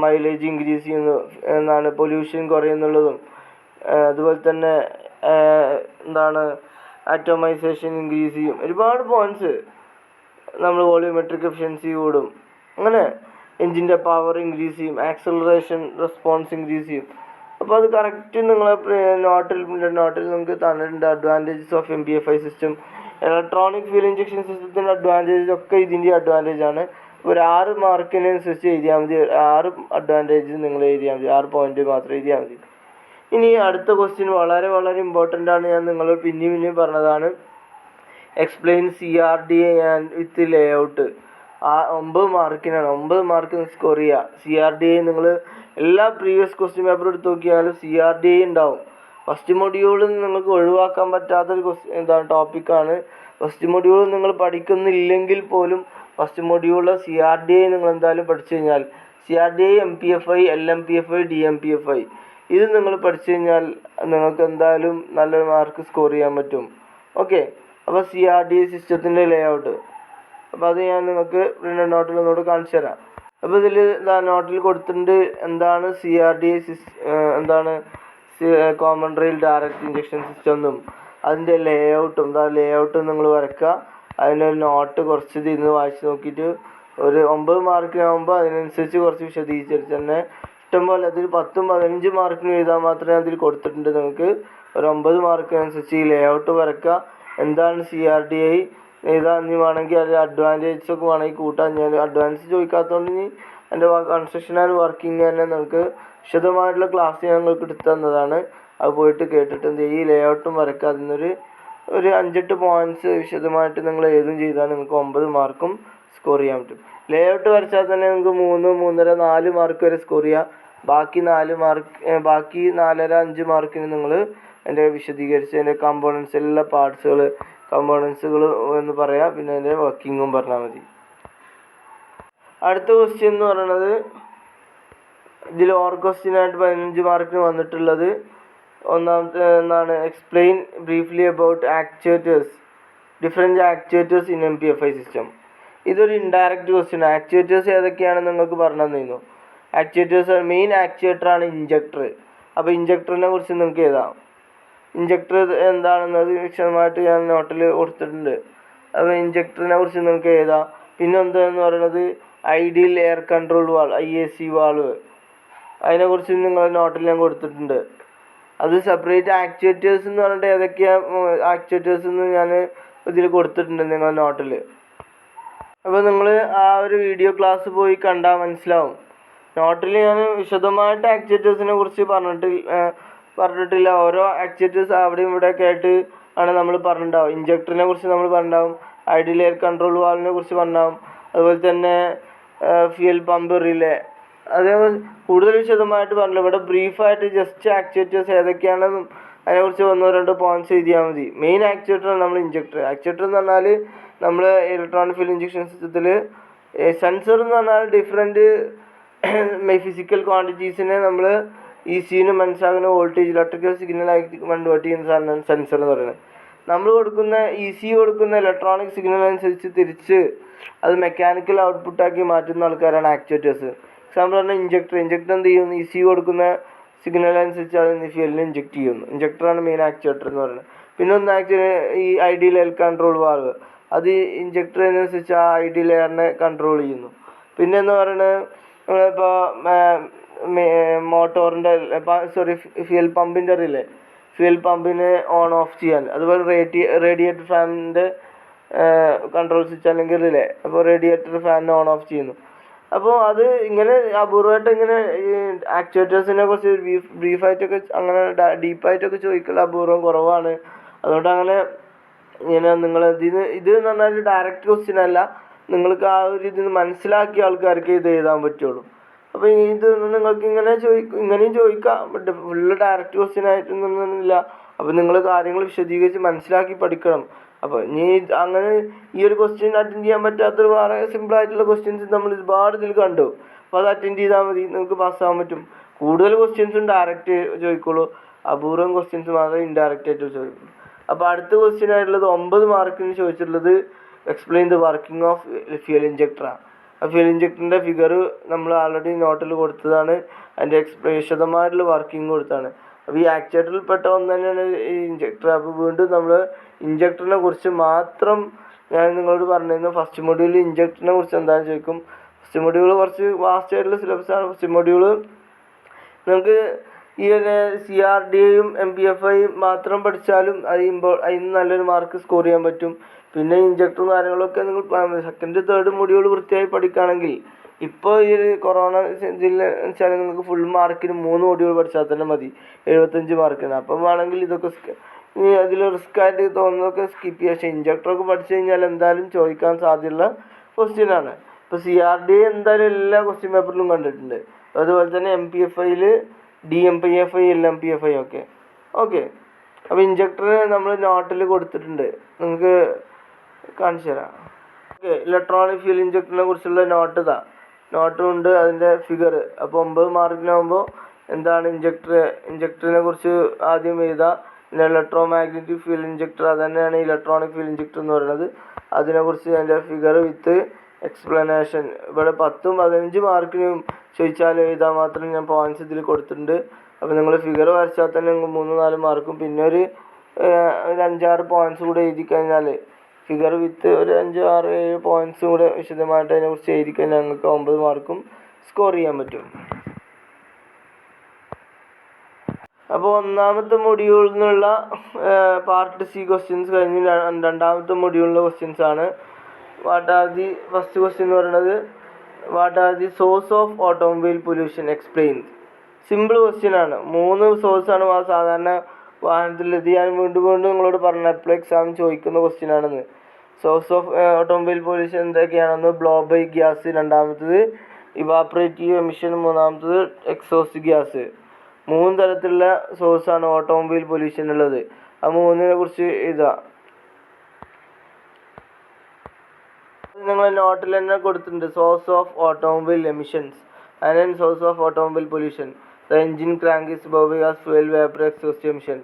മൈലേജ് ഇൻക്രീസ് ചെയ്യുന്നു എന്നാണ്, പൊല്യൂഷൻ കുറയുന്നുള്ളതും, അതുപോലെ തന്നെ ആറ്റോമൈസേഷൻ ഇൻക്രീസ് ചെയ്യും, ഒരുപാട് പോയിൻറ്റ്സ്. നമ്മൾ വോളിയോമെട്രിക് എഫിഷ്യൻസി കൂടും, അങ്ങനെ എൻജിൻ്റെ പവർ ഇൻക്രീസ് ചെയ്യും, ആക്സലറേഷൻ റെസ്പോൺസ് ഇൻക്രീസ് ചെയ്യും. അപ്പോൾ അത് കറക്റ്റ് നിങ്ങളെ നോട്ടിൽ നിങ്ങൾക്ക് തന്നിട്ടുണ്ട്. Advantages of MPFI system, electronic fuel injection സിസ്റ്റത്തിൻ്റെ അഡ്വാൻറ്റേജ് ഒക്കെ ഇതിൻ്റെ അഡ്വാൻറ്റേജ് ആണ്. ഒരു 6 മാർക്കിനനുസരിച്ച് എഴുതിയാൽ മതി. 6 അഡ്വാൻറ്റേജ് നിങ്ങൾ എഴുതിയാൽ മതി, 6 പോയിന്റ് മാത്രം എഴുതിയാൽ മതി. ഇനി അടുത്ത ക്വസ്റ്റ്യൻ വളരെ വളരെ ഇമ്പോർട്ടൻ്റ് ആണ്. ഞാൻ നിങ്ങളോട് പിന്നെയും പറഞ്ഞതാണ്. Explain CRDA and with layout. 9 മാർക്കിനാണ്. 9 mark score ചെയ്യുക. CRDA നിങ്ങൾ എല്ലാ പ്രീവിയസ് ക്വസ്റ്റ്യൻ പേപ്പർ എടുത്ത് നോക്കിയാലും CRDA ഉണ്ടാവും. ഫസ്റ്റ് മൊഡ്യൂളിൽ നിങ്ങൾക്ക് ഒഴിവാക്കാൻ പറ്റാത്തൊരു ടോപ്പിക്കാണ്. ഫസ്റ്റ് മൊഡ്യൂൾ നിങ്ങൾ പഠിക്കുന്നില്ലെങ്കിൽ പോലും ഫസ്റ്റ് മൊഡ്യൂളിലെ CRDA നിങ്ങൾ എന്തായാലും പഠിച്ചു കഴിഞ്ഞാൽ, CRDA, MPFI, LMPFI, DMPFI ഇത് നിങ്ങൾ പഠിച്ചു കഴിഞ്ഞാൽ നിങ്ങൾക്ക് എന്തായാലും നല്ലൊരു മാർക്ക് സ്കോർ ചെയ്യാൻ പറ്റും. ഓക്കെ. അപ്പോൾ CRDA സിസ്റ്റത്തിൻ്റെ ലേഔട്ട്, അപ്പോൾ അത് ഞാൻ നിങ്ങൾക്ക് പ്രിൻ്റ് നോട്ടിൽ ഒന്നുകൂടെ കാണിച്ചു തരാം. അപ്പോൾ ഇതിൽ നോട്ടിൽ കൊടുത്തിട്ടുണ്ട് എന്താണ് CRDA എന്താണ് common rail direct injection system എന്നും അതിൻ്റെ ലേഔട്ടും. ലേഔട്ട് നിങ്ങൾ വരയ്ക്കുക. അതിനൊരു നോട്ട് കുറച്ച് ഇരുന്ന് വായിച്ച് നോക്കിയിട്ട് ഒരു 9 മാർക്കിനാകുമ്പോൾ അതിനനുസരിച്ച് കുറച്ച് വിശദീകരിച്ച് തന്നെ ഇഷ്ടംപോലെ. അതിൽ 10-15 മാർക്കിന് എഴുതാൻ മാത്രമേ അതിൽ കൊടുത്തിട്ടുണ്ട്. നിങ്ങൾക്ക് ഒരു 9 മാർക്കിനനുസരിച്ച് ഈ ലേഔട്ട് വരയ്ക്കുക. എന്താണ് CRDA എഴുതാൻ. ഇനി വേണമെങ്കിൽ അതിൽ അഡ്വാൻറ്റേജസ് ഒക്കെ വേണമെങ്കിൽ കൂട്ടാൻ. ഞാൻ അഡ്വാൻസ് ചോദിക്കാത്തതുകൊണ്ട് ഇനി എൻ്റെ കൺസ്ട്രക്ഷൻ ആൻഡ് വർക്കിംഗ് തന്നെ നിങ്ങൾക്ക് വിശദമായിട്ടുള്ള ക്ലാസ് ഞങ്ങൾക്ക് എടുത്തു തന്നതാണ്. അത് പോയിട്ട് കേട്ടിട്ട് ഈ ലേഔട്ടും വരയ്ക്കുക. അതിനൊരു 5-8 പോയിൻറ്റ്സ് വിശദമായിട്ട് നിങ്ങൾ ഏതും ചെയ്താൽ നിങ്ങൾക്ക് 9 മാർക്കും സ്കോർ ചെയ്യാൻ പറ്റും. ലേഔട്ട് വരച്ചാൽ തന്നെ നിങ്ങൾക്ക് 3, 3.5, 4 മാർക്ക് വരെ സ്കോർ ചെയ്യാം. ബാക്കി 4.5 മാർക്കിന് നിങ്ങൾ എൻ്റെ വിശദീകരിച്ച് അതിൻ്റെ കമ്പോണൻസ്, എല്ലാ കമ്പോണൻസുകൾ എന്ന് പറയാം. പിന്നെ അതിൻ്റെ വർക്കിങ്ങും പറഞ്ഞാൽ മതി. അടുത്ത ക്വസ്റ്റ്യൻ എന്ന് പറയുന്നത് ഇതിൽ ക്വസ്റ്റ്യനായിട്ട് 15 മാർക്കിന് വന്നിട്ടുള്ളത് ഒന്നാമത്തെ explain briefly about actuators, different actuators in MPFI system. ഇതൊരു ഇൻഡയറക്റ്റ് ക്വസ്റ്റ്യൻ. ആക്ച്വേറ്റേഴ്സ് ഏതൊക്കെയാണെന്ന് നിങ്ങൾക്ക് പറഞ്ഞു തന്നിരുന്നു. ആക്ച്വേറ്റേഴ്സ് മെയിൻ ആക്ച്വേറ്ററാണ് ഇഞ്ചക്ടർ. അപ്പോൾ ഇഞ്ചക്ടറിനെ കുറിച്ച് നിങ്ങൾക്ക് എഴുതാം. ഇഞ്ചക്ടർ എന്താണെന്നത് വിശദമായിട്ട് ഞാൻ നോട്ടിൽ കൊടുത്തിട്ടുണ്ട്. അപ്പോൾ ഇഞ്ചക്ടറിനെ കുറിച്ച് നിങ്ങൾക്ക് എഴുതാം. പിന്നെ എന്താണെന്ന് പറയുന്നത് ഐഡിയൽ എയർ കൺട്രോൾ വാൾ IAC വാൾവ്, അതിനെക്കുറിച്ച് നിങ്ങൾ നോട്ടിൽ ഞാൻ കൊടുത്തിട്ടുണ്ട്. അത് സെപ്പറേറ്റ് ആക്ച്വേറ്റേഴ്സ് എന്ന് പറഞ്ഞിട്ട് ഏതൊക്കെയാണ് ആക്ച്വേറ്റേഴ്സ് എന്ന് ഞാൻ ഇതിൽ കൊടുത്തിട്ടുണ്ട് നിങ്ങളുടെ നോട്ടിൽ. അപ്പോൾ നിങ്ങൾ ആ ഒരു വീഡിയോ ക്ലാസ് പോയി കണ്ടാൽ മനസ്സിലാവും. നോട്ടിൽ ഞാൻ വിശദമായിട്ട് ആക്ച്വേറ്റേഴ്സിനെ കുറിച്ച് പറഞ്ഞിട്ടില്ല. ഓരോ ആക്ച്വേറ്റേഴ്സ് അവിടെയും ഇവിടെയൊക്കെ ആയിട്ട് ആണ് നമ്മൾ പറഞ്ഞിട്ടുണ്ടാവും. ഇഞ്ചക്ടറിനെ കുറിച്ച് നമ്മൾ പറഞ്ഞിട്ടുണ്ടാവും, ഐഡിയൽ എയർ കൺട്രോൾ വാൾവിനെ കുറിച്ച് പറഞ്ഞിട്ടുണ്ടാവും, അതുപോലെ തന്നെ ഫ്യൂൽ പമ്പ് റിലേ, അതേപോലെ കൂടുതൽ വിശദമായിട്ട് പറഞ്ഞില്ല. ഇവിടെ ബ്രീഫായിട്ട് ജസ്റ്റ് ആക്ച്വേറ്റേഴ്സ് ഏതൊക്കെയാണെന്നും അതിനെക്കുറിച്ച് 1-2 പോയിന്റ്സ് എഴുതിയാൽ മതി. മെയിൻ ആക്ച്വേറ്ററാണ് നമ്മൾ ഇഞ്ചക്ടർ. ആക്ച്വേറ്റർ എന്ന് പറഞ്ഞാൽ നമ്മൾ ഇലക്ട്രോണിക് ഫ്യൂൽ ഇഞ്ചക്ഷൻ സിസ്റ്റത്തിൽ സെൻസർ എന്ന് പറഞ്ഞാൽ ഡിഫറെൻറ്റ് ഫിസിക്കൽ ക്വാണ്ടിറ്റീസിനെ നമ്മൾ ECU മനസ്സിലാക്കുന്ന വോൾട്ടേജ് ഇലക്ട്രിക്കൽ സിഗ്നലായിട്ട് കൺവേർട്ട് ചെയ്യുന്ന സാധനമാണ് സെൻസർ എന്ന് പറയുന്നത്. നമ്മൾ കൊടുക്കുന്ന ECU കൊടുക്കുന്ന ഇലക്ട്രോണിക് സിഗ്നൽ അനുസരിച്ച് തിരിച്ച് അത് മെക്കാനിക്കൽ ഔട്ട്പുട്ടാക്കി മാറ്റുന്ന ആൾക്കാരാണ് ആക്ച്വേറ്റേഴ്സ്. എക്സാമ്പിൾ പറഞ്ഞാൽ ഇഞ്ചക്ടർ എന്ത് ചെയ്യുന്നു, ECU കൊടുക്കുന്ന സിഗ്നൽ അനുസരിച്ച് അത് ഫ്യൂലിനെ ഇഞ്ചക്ട് ചെയ്യുന്നു. ഇഞ്ചക്ടറാണ് മെയിൻ ആക്ച്വേറ്റർ എന്ന് പറയുന്നത്. പിന്നെ ഒന്ന് ഈ ഐഡിയൽ എയർ കൺട്രോൾ വാൾവ്, അത് ഇഞ്ചക്ടറിനനുസരിച്ച് ആ ഐഡിയൽ എയറിനെ കൺട്രോൾ ചെയ്യുന്നു. പിന്നെ എന്ന് പറയുന്നത് നമ്മളിപ്പോൾ മോട്ടോറിൻ്റെ ഫ്യൂൽ പമ്പിൻ്റെ റിലേ, ഫ്യൂൽ പമ്പിനെ ഓൺ ഓഫ് ചെയ്യാൻ, അതുപോലെ റേഡിയേറ്റർ ഫാനിൻ്റെ കൺട്രോൾ സ്വിച്ച് അല്ലെങ്കിൽ റിലേ, അപ്പോൾ റേഡിയേറ്റർ ഫാനിനെ ഓൺ ഓഫ് ചെയ്യുന്നു. അപ്പോൾ അത് ഇങ്ങനെ അപൂർവമായിട്ട് ഇങ്ങനെ ഈ ആക്ച്വേറ്റേഴ്സിനെ കുറിച്ച് ബ്രീഫായിട്ടൊക്കെ അങ്ങനെ ഡീപ്പായിട്ടൊക്കെ ചോദിക്കൽ അപൂർവം കുറവാണ്. അതുകൊണ്ട് അങ്ങനെ ഇങ്ങനെ നിങ്ങൾ ഇത് എന്ന് പറഞ്ഞാൽ ഡയറക്റ്റ് ക്വസ്റ്റ്യൻ അല്ല, നിങ്ങൾക്ക് ആ ഒരു ഇതിന് മനസ്സിലാക്കിയ ആൾക്കാർക്ക് ഇത് എഴുതാൻ പറ്റുള്ളൂ. അപ്പോൾ ഇത് നിങ്ങൾക്ക് ഇങ്ങനെയും ചോദിക്കാം, ബട്ട് ഫുള്ള് ഡയറക്റ്റ് ക്വസ്റ്റ്യൻ ആയിട്ടൊന്നുമില്ല. അപ്പോൾ നിങ്ങൾ കാര്യങ്ങൾ വിശദീകരിച്ച് മനസ്സിലാക്കി പഠിക്കണം. അപ്പോൾ ഇനി അങ്ങനെ ഈ ഒരു ക്വസ്റ്റ്യൻ അറ്റൻഡ് ചെയ്യാൻ പറ്റാത്തൊരു വേറെ സിമ്പിളായിട്ടുള്ള ക്വസ്റ്റ്യൻസ് നമ്മൾ ഒരുപാട് ഇതിൽ കണ്ടു. അപ്പോൾ അത് അറ്റൻഡ് ചെയ്താൽ മതി, നിങ്ങൾക്ക് പാസ്സാകാൻ പറ്റും. കൂടുതൽ ക്വസ്റ്റ്യൻസും ഡയറക്റ്റ് ചോദിക്കുള്ളൂ, അപൂർവം ക്വസ്റ്റ്യൻസ് മാത്രമേ ഇൻഡയറക്റ്റ് ആയിട്ട് ചോദിക്കുള്ളൂ. അപ്പോൾ അടുത്ത ക്വസ്റ്റ്യൻ ആയിട്ടുള്ളത് 9 മാർക്കിന് ചോദിച്ചിട്ടുള്ളത് explain the working of fuel ഇഞ്ചക്ടറാണ്. ആ ഫ്യൂൽ ഇഞ്ചക്ടറിൻ്റെ ഫിഗർ നമ്മൾ ആൾറെഡി നോട്ടിൽ കൊടുത്തതാണ്, അതിൻ്റെ വിശദമായിട്ടുള്ള വർക്കിംഗ് കൊടുത്താണ്. അപ്പോൾ ഈ ആക്ച്വേറ്ററിൽ പെട്ട ഒന്ന് തന്നെയാണ് ഈ ഇഞ്ചക്ടർ. അപ്പോൾ വീണ്ടും നമ്മൾ ഇഞ്ചക്ടറിനെ കുറിച്ച് മാത്രം ഞാൻ നിങ്ങളോട് പറഞ്ഞിരുന്നു. ഫസ്റ്റ് മൊഡ്യൂളിൽ ഇഞ്ചക്ടറിനെ കുറിച്ച് എന്താണെന്ന് ചോദിക്കും. ഫസ്റ്റ് മൊഡ്യൂൾ കുറച്ച് വാസ്റ്റ് ആയിട്ടുള്ള സിലബസാണ്. ഫസ്റ്റ് മൊഡ്യൂൾ നമുക്ക് ഈ CRDയും MPFIയും മാത്രം പഠിച്ചാലും അതിന് നല്ലൊരു മാർക്ക് സ്കോർ ചെയ്യാൻ പറ്റും. പിന്നെ ഇഞ്ചക്ടറും കാര്യങ്ങളൊക്കെ നിങ്ങൾ സെക്കൻഡ് തേർഡ് മൊഡ്യൂൾ വൃത്തിയായി പഠിക്കുകയാണെങ്കിൽ, ഇപ്പോൾ ഈ ഒരു കൊറോണ ഇതിൽ വെച്ചാൽ നിങ്ങൾക്ക് ഫുൾ മാർക്കിന് 3 മൊഡ്യൂൾ പഠിച്ചാൽ തന്നെ മതി, 75 മാർക്കിന്. അപ്പം വേണമെങ്കിൽ ഇതൊക്കെ അതിൽ റിസ്ക് ആയിട്ട് തോന്നുന്നതൊക്കെ സ്കിപ്പ് ചെയ്യുക. പക്ഷേ ഇഞ്ചക്ടറൊക്കെ പഠിച്ചു കഴിഞ്ഞാൽ എന്തായാലും ചോദിക്കാൻ സാധ്യതയുള്ള ക്വസ്റ്റ്യനാണ്. ഇപ്പോൾ CRD എന്തായാലും എല്ലാ ക്വസ്റ്റ്യൻ പേപ്പറിലും കണ്ടിട്ടുണ്ട്. അതുപോലെ തന്നെ MPFIയിൽ DMPFI LMPFI ഓക്കെ. അപ്പോൾ ഇഞ്ചക്ടർ നമ്മൾ നോട്ടിൽ കൊടുത്തിട്ടുണ്ട്, നിങ്ങൾക്ക് കാണിച്ചു തരാം. ഓക്കെ, ഇലക്ട്രോണിക് ഫ്യൂൽ ഇഞ്ചക്ടറിനെ കുറിച്ചുള്ള നോട്ടും ഉണ്ട്, അതിൻ്റെ ഫിഗർ. അപ്പോൾ 9 മാർക്കിനാകുമ്പോൾ എന്താണ് ഇഞ്ചക്ടറിനെ കുറിച്ച് ആദ്യം എഴുതുക. പിന്നെ ഇലക്ട്രോ മാഗ്നറ്റിക് ഫ്യൂൽ ഇഞ്ചക്ടർ, അത് തന്നെയാണ് ഇലക്ട്രോണിക് ഫ്യൂൽ ഇഞ്ചക്ടർ എന്ന് പറയുന്നത്. അതിനെക്കുറിച്ച് അതിൻ്റെ ഫിഗർ വിത്ത് എക്സ്പ്ലനേഷൻ. ഇവിടെ 10ഉം 15 മാർക്കിനും ചോദിച്ചാൽ എഴുതാൻ മാത്രം ഞാൻ പോയിൻറ്റ്സ് ഇതിൽ കൊടുത്തിട്ടുണ്ട്. അപ്പോൾ നിങ്ങൾ ഫിഗർ വരച്ചാൽ തന്നെ 3-4 മാർക്കും, പിന്നെ ഒരു 5-6 പോയിൻറ്റ്സ് കൂടെ എഴുതി കഴിഞ്ഞാൽ, ഫിഗർ വിത്ത് ഒരു 5-6-7 പോയിൻറ്റ്സും കൂടെ വിശദമായിട്ട് അതിനെക്കുറിച്ച് എഴുതി കഴിഞ്ഞാൽ നിങ്ങൾക്ക് 9 മാർക്കും സ്കോർ ചെയ്യാൻ പറ്റും. അപ്പോൾ ഒന്നാമത്തെ മൊഡ്യൂളിൽ നിന്നുള്ള പാർട്ട് C ക്വസ്റ്റ്യൻസ് കഴിഞ്ഞ് രണ്ടാമത്തെ മൊഡ്യൂളിലെ ക്വസ്റ്റ്യൻസ് ആണ്. ഫസ്റ്റ് ക്വസ്റ്റ്യൻ എന്ന് പറയുന്നത് what are the source of automobile pollution explain. Simple question ആണ്. 3 സോഴ്സാണ് സാധാരണ വാഹനത്തിൽ. ഇത് ഞാൻ വീണ്ടും നിങ്ങളോട് പറഞ്ഞു, എപ്പോഴും എക്സാം ചോദിക്കുന്ന ക്വസ്റ്റ്യൻ ആണെന്ന്. സോഴ്സ് ഓഫ് ഓട്ടോമൊബൈൽ പൊല്യൂഷൻ എന്തൊക്കെയാണെന്ന് ബ്ലോ ബൈ ഗ്യാസ്, രണ്ടാമത്തത് ഇവാപ്പറേറ്റീവ് എമിഷൻ, മൂന്നാമത്തത് എക്സോസ്റ്റ് ഗ്യാസ്. 3 തരത്തിലുള്ള സോഴ്സാണ് ഓട്ടോമൊബൈൽ പൊല്യൂഷൻ ഉള്ളത്. ആ 3നെ കുറിച്ച് എഴുതുക. നിങ്ങൾ നോട്ടിൽ തന്നെ കൊടുത്തിട്ടുണ്ട്. Source of automobile emissions and source of automobile pollution, the engine crank biogas fuel vapour exhaust emission.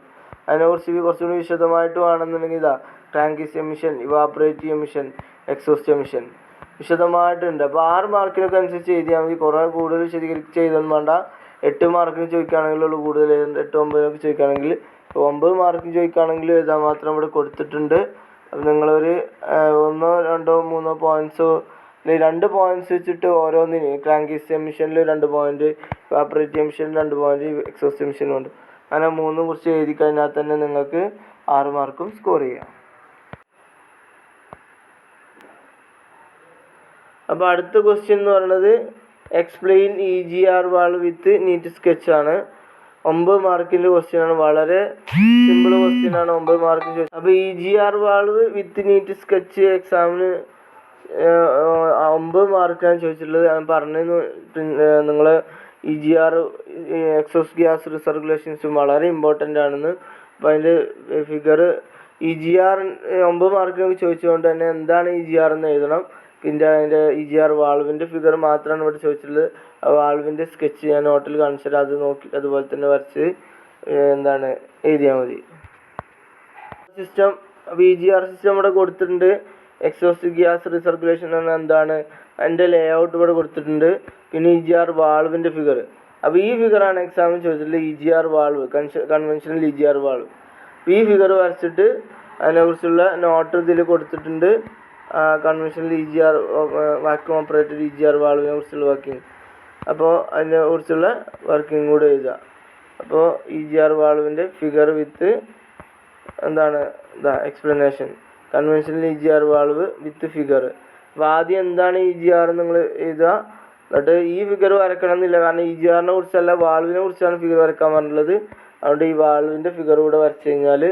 അതിനെക്കുറിച്ച് കുറച്ചുകൂടി വിശദമായിട്ട് വേണമെന്നുണ്ടെങ്കിൽ crank emission, evaporative emission, exhaust emission വിശദമായിട്ടുണ്ട്. അപ്പോൾ 6 മാർക്കിനൊക്കെ അനുസരിച്ച് എഴുതിയാൽ മതി. കുറേ കൂടുതൽ വിശദീകരിച്ച് എഴുതൊന്നും വേണ്ട. 8 മാർക്കിന് ചോദിക്കുകയാണെങ്കിലുള്ളൂ കൂടുതൽ എഴുതുന്നത്. 8-9 ചോദിക്കുകയാണെങ്കിൽ, 9 മാർക്കിന് ചോദിക്കുകയാണെങ്കിൽ എഴുതാൻ മാത്രം ഇവിടെ കൊടുത്തിട്ടുണ്ട്. അപ്പം നിങ്ങളൊരു ഒന്നോ രണ്ടോ മൂന്നോ പോയിൻറ്റ്സോ അല്ലെങ്കിൽ 2 പോയിൻറ്റ്സ് വെച്ചിട്ട് ഓരോന്നിന് ക്രാങ്ക് മെഷീനിൽ 2 പോയിൻറ്റ്, ഇവാപ്പറേറ്റർ മെഷീനിൽ 2 പോയിൻറ്റ്, എക്സോസ്റ്റ് മെഷീനുണ്ട്. അങ്ങനെ 3 കുറിച്ച് എഴുതി കഴിഞ്ഞാൽ തന്നെ നിങ്ങൾക്ക് 6 മാർക്കും സ്കോർ ചെയ്യാം. അപ്പോൾ അടുത്ത ക്വസ്റ്റ്യൻ എന്ന് പറയുന്നത് എക്സ്പ്ലെയിൻ EGR വാൾവ് വിത്ത് നീറ്റ് സ്കെച്ച് ആണ്. 9 മാർക്കിൻ്റെ ക്വസ്റ്റ്യൻ ആണ്. വളരെ സിമ്പിൾ ക്വസ്റ്റ്യൻ ആണ്. 9 മാർക്കിന് ചോദിച്ചത്. അപ്പോൾ EGR വാൾവ് വിത്ത് നീറ്റ് സ്കെച്ച് എക്സാമിന് 9 മാർക്കാണ് ചോദിച്ചിട്ടുള്ളത്. ഞാൻ പറഞ്ഞു നിങ്ങൾ EGR എക്സോസ്റ്റ് ഗ്യാസ് റീസർക്കുലേഷൻസും വളരെ ഇമ്പോർട്ടൻ്റ് ആണെന്ന്. അപ്പോൾ അതിൻ്റെ ഫിഗർ EGR 9 മാർക്കിനൊക്കെ ചോദിച്ചുകൊണ്ട് തന്നെ എന്താണ് EGR എന്ന് എഴുതണം. പിന്നെ അതിൻ്റെ EGR വാൾവിൻ്റെ ഫിഗർ മാത്രമാണ് ഇവിടെ ചോദിച്ചിട്ടുള്ളത്. ആ വാൾവിൻ്റെ സ്കെച്ച് ഞാൻ നോട്ടിൽ കാണിച്ചത്, അത് നോക്കി അതുപോലെ തന്നെ വരച്ച് എഴുതിയാൽ മതി. സിസ്റ്റം EGR സിസ്റ്റം ഇവിടെ കൊടുത്തിട്ടുണ്ട്. എക്സോസ്റ്റ് ഗ്യാസ് റീസർക്കുലേഷൻ എന്താണ് അതിൻ്റെ ലേ ഔട്ട് ഇവിടെ കൊടുത്തിട്ടുണ്ട്. പിന്നെ EGR വാൾവിൻ്റെ ഫിഗർ. അപ്പോൾ ഈ ഫിഗറാണ് എക്സാമിന് ചോദിച്ചിട്ടുള്ളത്. EGR valve, conventional EGR valve. ഈ ഫിഗർ വരച്ചിട്ട് അതിനെക്കുറിച്ചുള്ള നോട്ട് ഇതിൽ കൊടുത്തിട്ടുണ്ട്. Conventional EGR vacuum operated EGR വാൾവിനെ കുറിച്ചുള്ള വർക്കിംഗ്. അപ്പോൾ അതിനെ കുറിച്ചുള്ള വർക്കിംഗ് കൂടെ എഴുതുക. അപ്പോൾ EGR വാൾവിൻ്റെ figure with explanation. Conventional EGR valve with figure. അപ്പോൾ ആദ്യം എന്താണ് EGR നിങ്ങൾ എഴുതുക. എന്നിട്ട് ഈ ഫിഗർ വരക്കണം എന്നില്ല, കാരണം EGRനെ കുറിച്ചല്ല വാൾവിനെ കുറിച്ചാണ് ഫിഗർ വരക്കാൻ പറഞ്ഞിട്ടുള്ളത്. അതുകൊണ്ട് ഈ വാൾവിൻ്റെ ഫിഗർ കൂടെ വരച്ച് കഴിഞ്ഞാൽ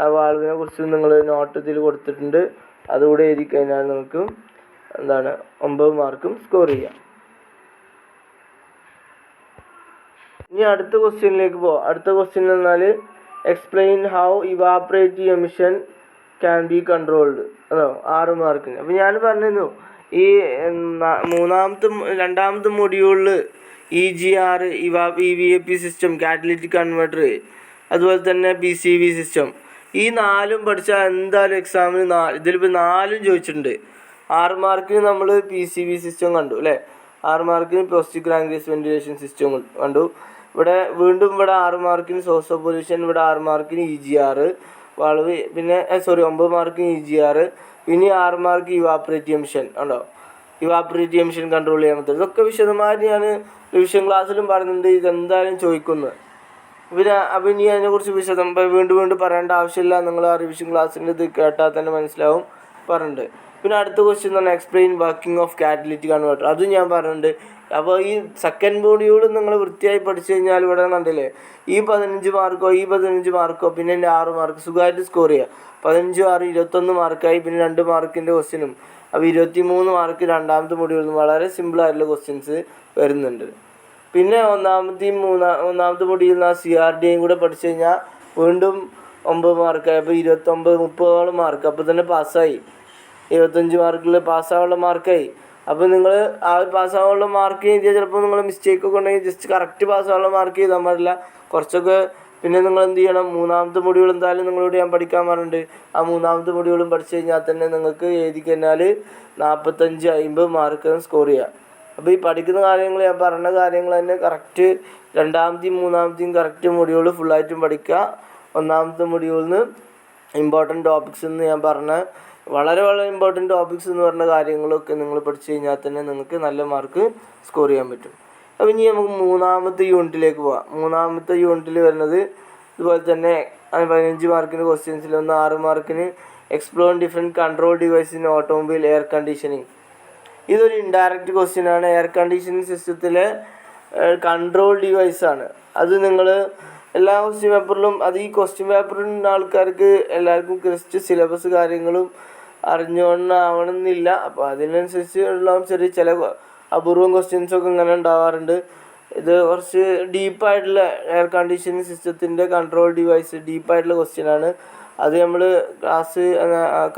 ആ വാൾവിനെ കുറിച്ച് നിങ്ങൾ നോട്ട് ഇതിൽ കൊടുത്തിട്ടുണ്ട്, അതുകൂടെ എഴുതി കഴിഞ്ഞാൽ നിങ്ങൾക്ക് 9 മാർക്കും സ്കോർ ചെയ്യാം. ഇനി അടുത്ത ക്വസ്റ്റ്യനിലേക്ക് പോവാം. അടുത്ത ക്വസ്റ്റ്യൻ എന്നാൽ explain how evaporative emission can be controlled. 6 മാർക്കിന്. അപ്പോൾ ഞാൻ പറഞ്ഞിരുന്നു ഈ രണ്ടാമത്തെ മൊഡ്യൂളിൽ EGR, EVAP system, catalytic converter, അതുപോലെ തന്നെ PCV സിസ്റ്റം, ഈ 4ഉം പഠിച്ചാൽ എന്തായാലും എക്സാമിന് ഇതിലിപ്പോൾ 4ഉം ചോദിച്ചിട്ടുണ്ട്. 6 മാർക്കിന് നമ്മൾ PCV സിസ്റ്റം കണ്ടു അല്ലേ. 6 മാർക്കിന് പോസിറ്റീവ് ക്രാങ്ക് വെന്റിലേഷൻ സിസ്റ്റം കണ്ടു. വീണ്ടും ഇവിടെ 6 മാർക്കിന് സോഴ്സ് ഓഫ് പൊല്യൂഷൻ, ഇവിടെ 6 മാർക്കിന് EGR വാൾവ്, പിന്നെ 9 മാർക്കിന് EGR, പിന്നെ 6 മാർക്ക് ഇവാപ്പറേറ്റീവ് എമിഷൻ ഉണ്ടോ. ഇവാപ്പറേറ്റീവ് എമിഷൻ കൺട്രോൾ ചെയ്യാൻ പറ്റും. ഇതൊക്കെ വിശദമായിട്ട് ഞാൻ റിവിഷൻ ക്ലാസ്സിലും പറഞ്ഞിട്ടുണ്ട്. ഇതെന്തായാലും ചോദിക്കുന്നത്. അപ്പോൾ ഇനി അതിനെക്കുറിച്ച് വീണ്ടും പറയേണ്ട ആവശ്യമില്ല. നിങ്ങൾ ആ റിവിഷൻ ക്ലാസ്സിൻ്റെ ഇത് കേട്ടാൽ തന്നെ മനസ്സിലാവും പറഞ്ഞിട്ടുണ്ട്. പിന്നെ അടുത്ത ക്വസ്റ്റ്യൻ എന്ന് പറഞ്ഞാൽ explain working of catalytic converter. അതും ഞാൻ പറഞ്ഞിട്ടുണ്ട്. അപ്പോൾ ഈ സെക്കൻഡ് മൊഡ്യൂൾ നിങ്ങൾ വൃത്തിയായി പഠിച്ചു കഴിഞ്ഞാൽ ഇവിടെ കണ്ടില്ലേ, ഈ 15 മാർക്കോ പിന്നെ 6 മാർക്ക് സുഖമായിട്ട് സ്കോർ ചെയ്യുക. 15, 6, 21 മാർക്കായി. പിന്നെ 2 മാർക്കിൻ്റെ ക്വസ്റ്റ്യനും. അപ്പോൾ 23 മാർക്ക് രണ്ടാമത്തെ മൊഡ്യൂളിൽ നിന്ന് വളരെ സിമ്പിളായിട്ടുള്ള ക്വസ്റ്റ്യൻസ് വരുന്നുണ്ട്. പിന്നെ ഒന്നാമത്തെ മൊഡ്യൂളിൽ നിന്ന് CRDയും കൂടെ പഠിച്ചു കഴിഞ്ഞാൽ വീണ്ടും 9 മാർക്കായി. അപ്പോൾ 29, 30 മാർക്ക് അപ്പോൾ തന്നെ പാസ്സായി. 25 മാർക്കിൽ പാസ്സാവാനുള്ള മാർക്കായി. അപ്പോൾ നിങ്ങൾ ആ ഒരു പാസ്സാവാനുള്ള മാർക്ക് ചെയ്താൽ ചിലപ്പോൾ നിങ്ങൾ മിസ്റ്റേക്കൊക്കെ ഉണ്ടെങ്കിൽ ജസ്റ്റ് കറക്റ്റ് പാസ്സാവാനുള്ള മാർക്ക് ചെയ്താൽ പാടില്ല. കുറച്ചൊക്കെ പിന്നെ നിങ്ങൾ എന്ത് ചെയ്യണം, മൂന്നാമത്തെ മൊഡ്യൂൾ എന്തായാലും നിങ്ങളോട് ഞാൻ പഠിക്കാൻ പറഞ്ഞിട്ടുണ്ട്. ആ മൂന്നാമത്തെ മൊഡ്യൂളും പഠിച്ചു കഴിഞ്ഞാൽ തന്നെ നിങ്ങൾക്ക് എഴുതി കഴിഞ്ഞാൽ 45, 50 മാർക്ക് സ്കോർ ചെയ്യാം. അപ്പോൾ ഈ പഠിക്കുന്ന കാര്യങ്ങൾ ഞാൻ പറഞ്ഞ കാര്യങ്ങൾ തന്നെ കറക്റ്റ് രണ്ടാമത്തെയും മൂന്നാമത്തെയും കറക്റ്റ് മൊഡ്യൂൾ ഫുള്ളായിട്ടും പഠിക്കുക. ഒന്നാമത്തെ മൊഡ്യൂളിൽ നിന്ന് ഇമ്പോർട്ടൻറ്റ് ടോപ്പിക്സ് എന്ന് ഞാൻ പറഞ്ഞ വളരെ ഇമ്പോർട്ടൻറ്റ് ടോപ്പിക്സ് എന്ന് പറഞ്ഞ കാര്യങ്ങളൊക്കെ നിങ്ങൾ പഠിച്ചു കഴിഞ്ഞാൽ തന്നെ നിങ്ങൾക്ക് നല്ല മാർക്ക് സ്കോർ ചെയ്യാൻ പറ്റും. അപ്പോൾ ഇനി നമുക്ക് മൂന്നാമത്തെ യൂണിറ്റിലേക്ക് പോകാം. മൂന്നാമത്തെ യൂണിറ്റിൽ വരുന്നത് ഇതുപോലെ തന്നെ 15 മാർക്കിന് ക്വസ്റ്റ്യൻസിൽ 6 മാർക്കിന് explore different control device in automobile air conditioning. ഇതൊരു ഇൻഡയറക്റ്റ് ക്വസ്റ്റ്യൻ ആണ്. എയർ കണ്ടീഷനിങ് സിസ്റ്റത്തിലെ കൺട്രോൾ ഡിവൈസാണ്. അത് നിങ്ങൾ എല്ലാ ക്വസ്റ്റ്യൻ പേപ്പറിലും, അത് ഈ ക്വസ്റ്റ്യൻ പേപ്പറിൻ്റെ ആൾക്കാർക്ക് എല്ലാവർക്കും ക്രിസ്റ്റ് സിലബസ് കാര്യങ്ങളും അറിഞ്ഞുകൊണ്ടാവണമെന്നില്ല. അപ്പോൾ അതിനനുസരിച്ച് ഉള്ള ചില അപൂർവം ക്വസ്റ്റ്യൻസൊക്കെ ഇങ്ങനെ ഉണ്ടാവാറുണ്ട്. ഇത് കുറച്ച് ഡീപ്പായിട്ടുള്ള എയർ കണ്ടീഷനിങ് സിസ്റ്റത്തിൻ്റെ കൺട്രോൾ ഡിവൈസ് ഡീപ്പായിട്ടുള്ള ക്വസ്റ്റ്യനാണ്. അത് നമ്മൾ ക്ലാസ്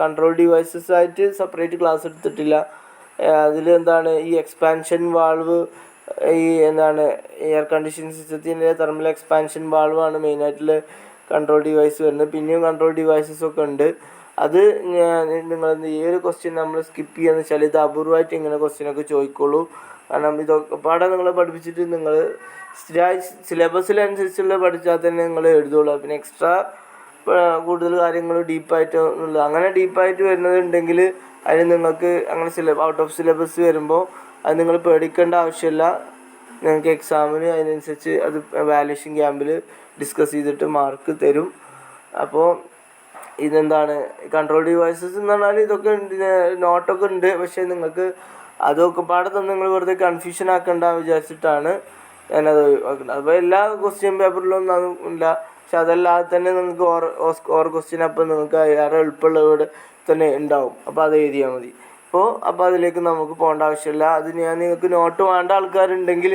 കൺട്രോൾ ഡിവൈസസ് ആയിട്ട് സെപ്പറേറ്റ് ക്ലാസ് എടുത്തിട്ടില്ല. അതിൽ ഈ എക്സ്പാൻഷൻ വാൾവ്, ഈ എയർ കണ്ടീഷനിങ് സിസ്റ്റത്തിൻ്റെ തെർമൽ എക്സ്പാൻഷൻ വാൾവാണ് മെയിനായിട്ടുള്ള കൺട്രോൾ ഡിവൈസ് വരുന്നത്. പിന്നെയും കൺട്രോൾ ഡിവൈസസൊക്കെ ഉണ്ട്. അത് നിങ്ങൾ ഈ ഒരു ക്വസ്റ്റ്യൻ നമ്മൾ സ്കിപ്പ് ചെയ്യാന്ന് വെച്ചാൽ ഇത് അപൂർവമായിട്ട് ഇങ്ങനെ ക്വസ്റ്റ്യനൊക്കെ ചോദിക്കുള്ളൂ. കാരണം ഇതൊക്കെ പാടെ നിങ്ങൾ പഠിപ്പിച്ചിട്ട് നിങ്ങൾ സിലബസിനനുസരിച്ചുള്ള പഠിച്ചാൽ തന്നെ നിങ്ങൾ എഴുതുള്ളൂ. പിന്നെ എക്സ്ട്രാ കൂടുതൽ കാര്യങ്ങൾ ഡീപ്പായിട്ട് ഉള്ളത്. അങ്ങനെ ഡീപ്പായിട്ട് വരുന്നതുണ്ടെങ്കിൽ അതിന് നിങ്ങൾക്ക് അങ്ങനെ ഔട്ട് ഓഫ് സിലബസ് വരുമ്പോൾ അത് നിങ്ങൾ പേടിക്കേണ്ട ആവശ്യമില്ല. നിങ്ങൾക്ക് എക്സാമിന് അതിനനുസരിച്ച് അത് വാല്യുവേഷൻ ക്യാമ്പിൽ ഡിസ്കസ് ചെയ്തിട്ട് മാർക്ക് തരും. അപ്പോൾ ഇതെന്താണ് കൺട്രോൾ ഡിവൈസസ് എന്ന് പറഞ്ഞാൽ ഇതൊക്കെ നോട്ടൊക്കെ ഉണ്ട്. പക്ഷേ നിങ്ങൾക്ക് അതൊക്കെ പാടെ തന്നെ നിങ്ങൾ വെറുതെ കൺഫ്യൂഷൻ ആക്കണ്ട വിചാരിച്ചിട്ടാണ് ഞാനത് ഒഴിവാക്കുന്നത്. അപ്പോൾ എല്ലാ ക്വസ്റ്റ്യൻ പേപ്പറിലൊന്നും അതും ഇല്ല. പക്ഷെ അതല്ലാതെ തന്നെ നിങ്ങൾക്ക് ഓർ ക്വസ്റ്റ്യൻ അപ്പോൾ നിങ്ങൾക്ക് ഏറെ എളുപ്പമുള്ളവിടെ തന്നെ ഉണ്ടാവും. അപ്പോൾ അത് എഴുതിയാൽ മതി. അപ്പോൾ അതിലേക്ക് നമുക്ക് പോകേണ്ട ആവശ്യമില്ല. അത് ഞാൻ നിങ്ങൾക്ക് നോട്ട് വേണ്ട ആൾക്കാരുണ്ടെങ്കിൽ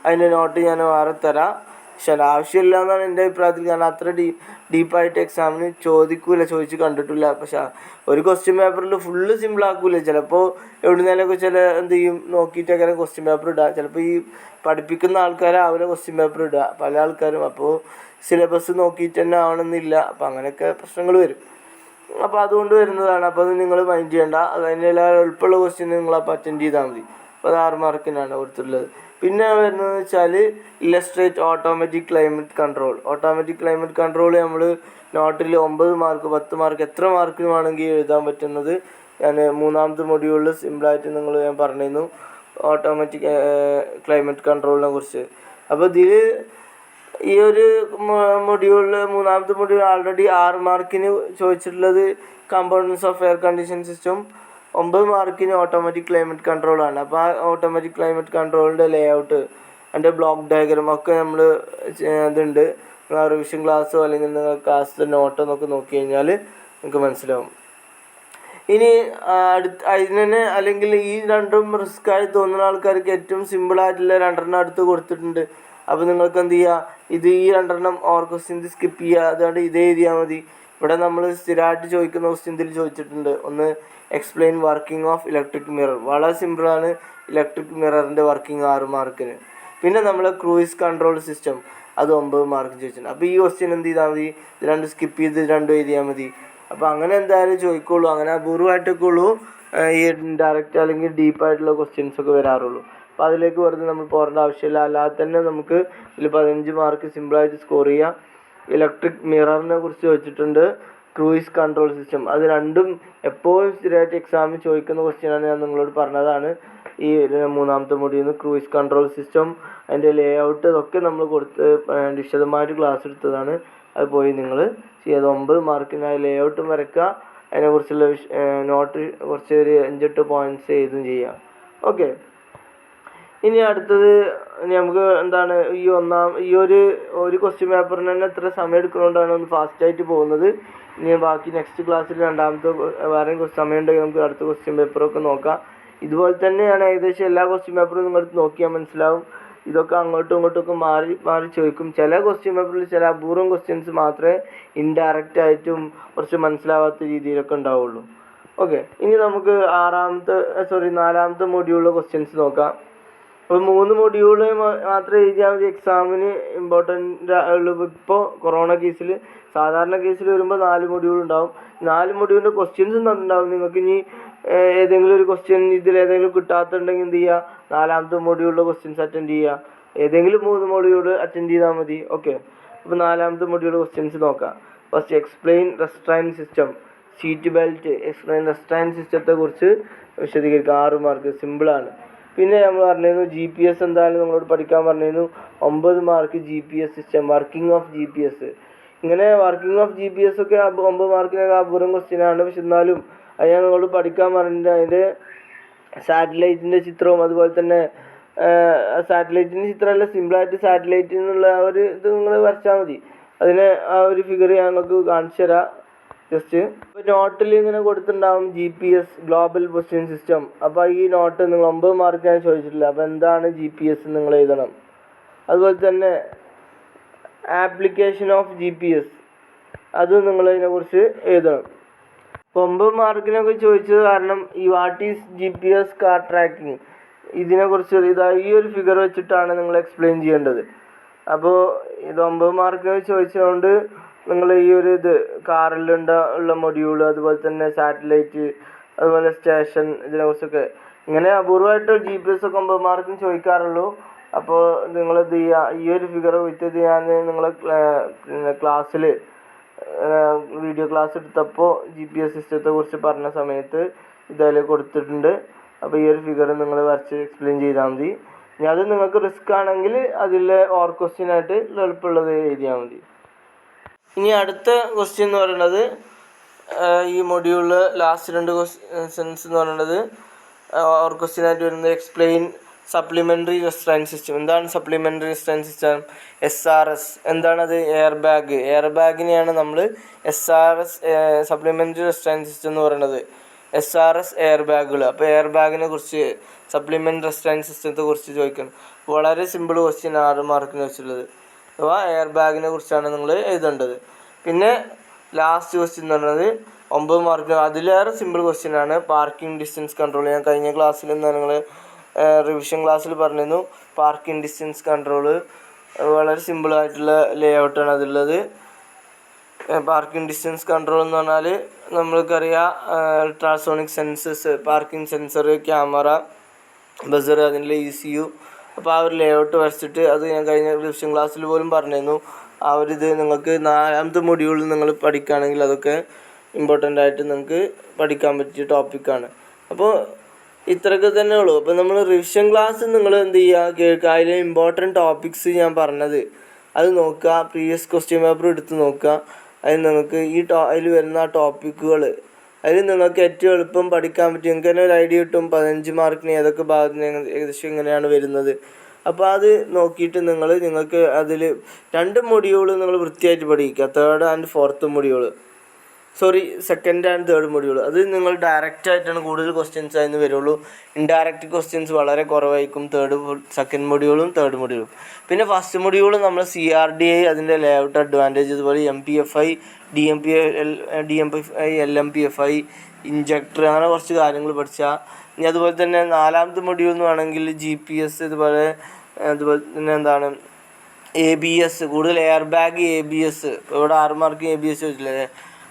അതിൻ്റെ നോട്ട് ഞാൻ വേറെ തരാം. പക്ഷെ അത് ആവശ്യമില്ല എന്നാണ് എൻ്റെ അഭിപ്രായത്തിൽ. കാരണം അത്ര ഡീപ്പായിട്ട് എക്സാമിന് ചോദിച്ച് കണ്ടിട്ടില്ല. പക്ഷെ ഒരു ക്വസ്റ്റ്യൻ പേപ്പറിൽ ഫുള്ള് സിമ്പിളാക്കൂല. ചിലപ്പോൾ എവിടുന്നേലൊക്കെ എന്ത് ചെയ്യും നോക്കിയിട്ടൊക്കെ ക്വസ്റ്റ്യൻ പേപ്പർ ഇടുക. ചിലപ്പോൾ ഈ പഠിപ്പിക്കുന്ന ആൾക്കാരാവില്ല ക്വസ്റ്റ്യൻ പേപ്പർ ഇടുക പല ആൾക്കാരും. അപ്പോൾ സിലബസ് നോക്കിയിട്ട് തന്നെ ആവണമെന്നില്ല. അപ്പോൾ അങ്ങനെയൊക്കെ പ്രശ്നങ്ങൾ വരും. അപ്പോൾ അതുകൊണ്ട് വരുന്നതാണ്. അപ്പോൾ അത് നിങ്ങൾ മൈൻഡ് ചെയ്യേണ്ട. അതിൻ്റെ എല്ലാ എളുപ്പമുള്ള ക്വസ്റ്റ്യൻ നിങ്ങളപ്പോൾ അറ്റൻഡ് ചെയ്താൽ മതി. അപ്പോൾ അത് 6 മാർക്കിനാണ് കൊടുത്തിട്ടുള്ളത്. പിന്നെ വരുന്നതെന്ന് വെച്ചാൽ illustrate automatic climate control. Automatic climate control നമ്മൾ നോട്ടിൽ 9 മാർക്ക് 10 മാർക്ക് എത്ര മാർക്കിന് വേണമെങ്കിൽ എഴുതാൻ പറ്റുന്നത് ഞാൻ 3ാമത്തെ മൊഡ്യൂളിൽ സിമ്പിളായിട്ട് ഞാൻ പറഞ്ഞിരുന്നു ഓട്ടോമാറ്റിക് ക്ലൈമറ്റ് കൺട്രോളിനെ കുറിച്ച്. അപ്പോൾ ഇതിൽ ഈ ഒരു മൊഡ്യൂളിൽ 3ാമത്തെ മൊഡ്യൂൾ ആൾറെഡി 6 മാർക്കിന് ചോദിച്ചിട്ടുള്ളത് components of air condition system, 9 മാർക്കിന് ഓട്ടോമാറ്റിക് ക്ലൈമറ്റ് കൺട്രോളാണ്. അപ്പോൾ ആ ഓട്ടോമാറ്റിക് ക്ലൈമറ്റ് കൺട്രോളിൻ്റെ ലേഔട്ട് അതിൻ്റെ ബ്ലോക്ക് ഡയഗ്രാം ഒക്കെ നമ്മൾ ഇതുണ്ട്. റിവിഷൻ ക്ലാസ്സോ അല്ലെങ്കിൽ നിങ്ങൾ ക്ലാസ്സിലെ നോട്ടോ ഒക്കെ നോക്കി കഴിഞ്ഞാൽ നിങ്ങൾക്ക് മനസ്സിലാവും. ഇനി അതിന് അല്ലെങ്കിൽ ഈ രണ്ടും റിസ്ക്കായി തോന്നുന്ന ആൾക്കാർക്ക് ഏറ്റവും സിമ്പിളായിട്ടുള്ള 2 അടുത്ത് കൊടുത്തിട്ടുണ്ട്. അപ്പോൾ നിങ്ങൾക്ക് എന്ത് ചെയ്യുക, ഈ 2 ഓർ ക്വസ്റ്റ്യൻ സ്കിപ്പ് ചെയ്യുക. അതുകൊണ്ട് ഇതേ എഴുതിയാൽ മതി. ഇവിടെ നമ്മൾ സ്ഥിരമായിട്ട് ചോദിക്കുന്ന ക്വസ്റ്റ്യൻ ഇതിൽ ചോദിച്ചിട്ടുണ്ട്. ഒന്ന് explain working of electric mirror. വളരെ സിമ്പിളാണ് ഇലക്ട്രിക് മിററിൻ്റെ വർക്കിംഗ് 6 മാർക്കിന്. പിന്നെ നമ്മൾ ക്രൂയിസ് കൺട്രോൾ സിസ്റ്റം അത് 9 മാർക്ക് ചോദിച്ചിട്ടുണ്ട്. അപ്പോൾ ഈ ക്വസ്റ്റ്യൻ എന്ത് ചെയ്താൽ മതി, ഇത് 2 സ്കിപ്പ് ചെയ്ത് 2 എഴുതിയാൽ മതി. അപ്പോൾ അങ്ങനെ എന്തായാലും ചോദിക്കുള്ളൂ. അങ്ങനെ അപൂർവമായിട്ടൊക്കെ ഉള്ളൂ ഈ ഡയറക്റ്റ് അല്ലെങ്കിൽ ഡീപ്പായിട്ടുള്ള ക്വസ്റ്റ്യൻസൊക്കെ വരാറുള്ളൂ. അപ്പോൾ അതിലേക്ക് വെറുതെ നമ്മൾ പോകേണ്ട ആവശ്യമില്ല. അല്ലാതെ തന്നെ നമുക്ക് ഇതിൽ 15 മാർക്ക് സിമ്പിളായിട്ട് സ്കോർ ചെയ്യാം. ഇലക്ട്രിക് മിററിനെ കുറിച്ച് ചോദിച്ചിട്ടുണ്ട്, ക്രൂയിസ് കൺട്രോൾ സിസ്റ്റം. അത് രണ്ടും എപ്പോഴും സ്ഥിരമായിട്ട് എക്സാമിൽ ചോദിക്കുന്ന ക്വസ്റ്റ്യനാണ്. ഞാൻ നിങ്ങളോട് പറഞ്ഞതാണ്. ഈ 3ാമത്തെ മൊഡ്യൂളിൽ നിന്ന് ക്രൂയിസ് കൺട്രോൾ സിസ്റ്റം അതിൻ്റെ ലേഔട്ട് ഇതൊക്കെ നമ്മൾ വിശദമായിട്ട് ക്ലാസ് എടുത്തതാണ്. അത് പോയി നിങ്ങൾ ചെയ്ത് 9 മാർക്കിന് ആ ലേഔട്ടും വരയ്ക്കുക. അതിനെക്കുറിച്ചുള്ള നോട്ട് കുറച്ച് ഒരു 5-8 പോയിൻറ്റ്സ് എഴുതും ചെയ്യാം. ഓക്കെ. ഇനി അടുത്തത് നമുക്ക് എന്താണ് ഈ ഒരു ക്വസ്റ്റ്യൻ പേപ്പറിന് തന്നെ എത്ര സമയം എടുക്കുന്നതുകൊണ്ടാണ് ഒന്ന് ഫാസ്റ്റായിട്ട് പോകുന്നത്. ഇനി ബാക്കി നെക്സ്റ്റ് ക്ലാസ്സിൽ 2ാമത്തെ വേറെ സമയം ഉണ്ടെങ്കിൽ നമുക്ക് അടുത്ത ക്വസ്റ്റ്യൻ പേപ്പറൊക്കെ നോക്കാം. ഇതുപോലെ തന്നെയാണ് ഏകദേശം എല്ലാ ക്വസ്റ്റ്യൻ പേപ്പറും നിങ്ങൾക്ക് നോക്കിയാൽ മനസ്സിലാവും. ഇതൊക്കെ അങ്ങോട്ടും ഇങ്ങോട്ടുമൊക്കെ മാറി ചോദിക്കും. ചില ക്വസ്റ്റ്യൻ പേപ്പറിൽ ചില അപൂർവം ക്വസ്റ്റ്യൻസ് മാത്രമേ ഇൻഡയറക്റ്റ് ആയിട്ടും കുറച്ച് മനസ്സിലാവാത്ത രീതിയിലൊക്കെ ഉണ്ടാവുള്ളൂ. ഓക്കെ. ഇനി നമുക്ക് 4ാമത്തെ മൊഡ്യൂളിലെ ക്വസ്റ്റ്യൻസ് നോക്കാം. അപ്പോൾ 3 മൊഡ്യൂള് മാത്രമേ എഴുതിയാൽ മതി. എക്സാമിന് ഇമ്പോർട്ടൻ്റ് ഉള്ളൂ. ഇപ്പോൾ കൊറോണ കേസിൽ, സാധാരണ കേസിൽ വരുമ്പോൾ 4 മൊഡ്യൂൾ ഉണ്ടാവും. 4 മൊഡ്യൂളിൻ്റെ ക്വസ്റ്റ്യൻസും തന്നിട്ടുണ്ടാവും. നിങ്ങൾക്ക് ഇനി ഏതെങ്കിലും ഒരു ക്വസ്റ്റ്യൻ ഇതിലേതെങ്കിലും കിട്ടാത്തുണ്ടെങ്കിൽ എന്ത് ചെയ്യുക, 4ാമത്തെ മൊഡ്യൂളിലെ ക്വസ്റ്റ്യൻസ് അറ്റൻഡ് ചെയ്യുക. ഏതെങ്കിലും 3 മൊഡ്യൂൾ അറ്റൻഡ് ചെയ്താൽ മതി. ഓക്കെ. അപ്പോൾ 4ാമത്തെ മൊഡ്യൂൾ ക്വസ്റ്റ്യൻസ് നോക്കാം. First explain restrain system, seat belt. Explain restrain സിസ്റ്റത്തെക്കുറിച്ച് വിശദീകരിക്കുക. 6 മാർക്ക് സിമ്പിളാണ്. പിന്നെ നമ്മൾ പറഞ്ഞിരുന്നു GPS എന്തായാലും നിങ്ങളോട് പഠിക്കാൻ പറഞ്ഞിരുന്നു. 9 mark GPS system, working of GPS. ഇങ്ങനെ വർക്കിംഗ് ഓഫ് GPS ഒക്കെ 9 മാർക്കിനൊക്കെ അപൂർവം ക്വസ്റ്റ്യനാണ്. പക്ഷെ എന്നാലും അത് ഞാൻ നിങ്ങളോട് പഠിക്കാൻ പറഞ്ഞിട്ടുണ്ട്. അതിൻ്റെ സാറ്റലൈറ്റിൻ്റെ ചിത്രവും അതുപോലെ തന്നെ സാറ്റലൈറ്റിൻ്റെ ചിത്രമല്ല, സിമ്പിളായിട്ട് സാറ്റലൈറ്റിൽ നിന്നുള്ള ഇത് നിങ്ങൾ വരച്ചാൽ മതി. അതിന് ആ ഒരു ഫിഗർ ഞാൻ നിങ്ങൾക്ക് കാണിച്ചു തരാം. ജസ്റ്റ് ഇപ്പോൾ നോട്ടിൽ ഇങ്ങനെ കൊടുത്തിട്ടുണ്ടാവും GPS ഗ്ലോബൽ പൊസിഷൻ സിസ്റ്റം. അപ്പോൾ ഈ നോട്ട് നിങ്ങൾ 9 മാർക്കാണ് ചോദിച്ചിട്ടില്ല. അപ്പോൾ എന്താണ് GPS നിങ്ങൾ എഴുതണം. അതുപോലെ തന്നെ ആപ്ലിക്കേഷൻ ഓഫ് GPS അത് നിങ്ങൾ അതിനെക്കുറിച്ച് എഴുതണം. ഇപ്പോൾ 9 മാർക്കിനൊക്കെ ചോദിച്ചത് കാരണം ഈ what is GPS car tracking ഇതിനെക്കുറിച്ച് ഈ ഒരു ഫിഗർ വെച്ചിട്ടാണ് നിങ്ങൾ എക്സ്പ്ലെയിൻ ചെയ്യേണ്ടത്. അപ്പോൾ ഇത് 9 മാർക്കിന് ചോദിച്ചതുകൊണ്ട് നിങ്ങൾ ഈ ഒരു കാറിലുള്ള മൊഡ്യൂൾ, അതുപോലെ തന്നെ സാറ്റലൈറ്റ്, അതുപോലെ സ്റ്റേഷൻ, ഇതിനെക്കുറിച്ചൊക്കെ ഇങ്ങനെ അപൂർവമായിട്ട് GPS ഒക്കെ 9 മാർക്കിന് ചോദിക്കാറുള്ളൂ. അപ്പോൾ നിങ്ങൾ എന്ത് ചെയ്യുക, ഈ ഒരു ഫിഗർ വിത്ത് ഞാൻ നിങ്ങളെ ക്ലാസ്സിൽ വീഡിയോ ക്ലാസ് എടുത്തപ്പോൾ GPS സിസ്റ്റത്തെ കുറിച്ച് പറഞ്ഞ സമയത്ത് ഇതിൽ കൊടുത്തിട്ടുണ്ട്. അപ്പോൾ ഈ ഒരു ഫിഗർ നിങ്ങൾ വരച്ച് എക്സ്പ്ലെയിൻ ചെയ്താൽ മതി. ഇനി അത് നിങ്ങൾക്ക് റിസ്ക് ആണെങ്കിൽ അതിലെ ഓർ ക്വസ്റ്റ്യൻ ആയിട്ട് എളുപ്പമുള്ളത് എഴുതിയാൽ മതി. ഇനി അടുത്ത ക്വസ്റ്റ്യൻ എന്ന് പറയുന്നത് ഈ മൊഡ്യൂളിൽ ലാസ്റ്റ് 2 ക്വസ്റ്റ്യൻസ് എന്ന് പറയുന്നത് ഓർ ക്വസ്റ്റ്യൻ ആയിട്ട് വരുന്നത് എക്സ്പ്ലെയിൻ സപ്ലിമെൻ്ററി റെസ്ട്രെയിൻ സിസ്റ്റം. എന്താണ് സപ്ലിമെൻ്ററി റെസ്ട്രെയിൻ സിസ്റ്റം? SRS. എന്താണത്? എയർ ബാഗിനെയാണ് നമ്മൾ SRS സപ്ലിമെൻ്ററി റെസ്ട്രെയിൻ സിസ്റ്റം എന്ന് പറയുന്നത്. SRS എയർ ബാഗുകൾ. അപ്പോൾ എയർ ബാഗിനെ കുറിച്ച് സപ്ലിമെൻ്ററി റെസ്ട്രെയിൻ സിസ്റ്റത്തെ കുറിച്ച് ചോദിക്കണം. വളരെ സിമ്പിൾ ക്വസ്റ്റ്യൻ 6 മാർക്കിന് വെച്ചുള്ളത്. അഥവാ എയർ ബാഗിനെ കുറിച്ചാണ് നിങ്ങൾ എഴുതേണ്ടത്. പിന്നെ ലാസ്റ്റ് ക്വസ്റ്റ്യൻ എന്ന് പറയുന്നത് 9 മാർക്കിന് അതിലേറെ സിമ്പിൾ ക്വസ്റ്റ്യൻ ആണ് പാർക്കിംഗ് ഡിസ്റ്റൻസ് കൺട്രോൾ. ഞാൻ കഴിഞ്ഞ ക്ലാസ്സിൽ നിങ്ങൾ റിവിഷൻ ക്ലാസ്സിൽ പറഞ്ഞിരുന്നു പാർക്കിംഗ് ഡിസ്റ്റൻസ് കൺട്രോൾ വളരെ സിമ്പിളായിട്ടുള്ള ലേ ഔട്ടാണ് അതുള്ളത്. പാർക്കിംഗ് ഡിസ്റ്റൻസ് കൺട്രോൾ എന്ന് പറഞ്ഞാൽ നമ്മൾക്കറിയാം ultrasonic sensors, parking sensor, camera, buzzer, അതിൻ്റെ ECU. അപ്പോൾ ആ ഒരു ലേ ഔട്ട് വരച്ചിട്ട് അത് ഞാൻ കഴിഞ്ഞ റിവിഷൻ ക്ലാസ്സിൽ പോലും പറഞ്ഞിരുന്നു. ആ ഒരു ഇത് നിങ്ങൾക്ക് 4ാമത്തെ മൊഡ്യൂളിൽ നിങ്ങൾ പഠിക്കുകയാണെങ്കിൽ അതൊക്കെ ഇമ്പോർട്ടൻ്റ് ആയിട്ട് നിങ്ങൾക്ക് പഠിക്കാൻ പറ്റിയ ടോപ്പിക്കാണ്. അപ്പോൾ ഇത്രയൊക്കെ തന്നെ ഉള്ളൂ. അപ്പോൾ നമ്മൾ റിവിഷൻ ക്ലാസ് നിങ്ങൾ എന്ത് ചെയ്യുക, കേൾക്കുക. അതിലെ ഇമ്പോർട്ടൻറ്റ് ടോപ്പിക്സ് ഞാൻ പറഞ്ഞത് അത് നോക്കുക, പ്രീവിയസ് ക്വസ്റ്റ്യൻ പേപ്പർ എടുത്ത് നോക്കുക. അതിൽ നിങ്ങൾക്ക് അതിൽ വരുന്ന ആ ടോപ്പിക്കുകൾ അതിൽ നിങ്ങൾക്ക് ഏറ്റവും എളുപ്പം പഠിക്കാൻ പറ്റും. നിങ്ങൾക്ക് തന്നെ ഒരു ഐഡിയ കിട്ടും 15 മാർക്കിന് ഏതൊക്കെ ഭാഗത്തിന് ഏകദേശം എങ്ങനെയാണ് വരുന്നത്. അപ്പോൾ അത് നോക്കിയിട്ട് നിങ്ങൾക്ക് അതിൽ 2 മൊഡ്യൂൾ നിങ്ങൾ വൃത്തിയായിട്ട് പഠിക്കുക. 3rd and 4th module, second and third module. അത് നിങ്ങൾ ഡയറക്റ്റായിട്ടാണ് കൂടുതൽ ക്വസ്റ്റ്യൻസ് അതിന് വരുള്ളൂ. ഇൻഡയറക്റ്റ് ക്വസ്റ്റ്യൻസ് വളരെ കുറവായിരിക്കും സെക്കൻഡ് മൊഡ്യൂളും തേർഡ് മൊഡ്യൂളും. പിന്നെ ഫസ്റ്റ് മൊഡ്യൂൾ നമ്മൾ CRDI, അതിൻ്റെ ലേഔട്ട് അഡ്വാൻറ്റേജ്, അതുപോലെ MPFI, DMPFI, LMPFI, ഇഞ്ചക്ടർ, അങ്ങനെ കുറച്ച് കാര്യങ്ങൾ പഠിച്ചാൽ. ഇനി അതുപോലെ തന്നെ 4ാമത്തെ മൊഡ്യൂൾ എന്ന് വേണമെങ്കിൽ GPS, അതുപോലെ തന്നെ എന്താണ് ABS, കൂടുതൽ എയർ ബാഗ്, ABS. ഇവിടെ 6 മാർക്ക് ABS വെച്ചില്ലേ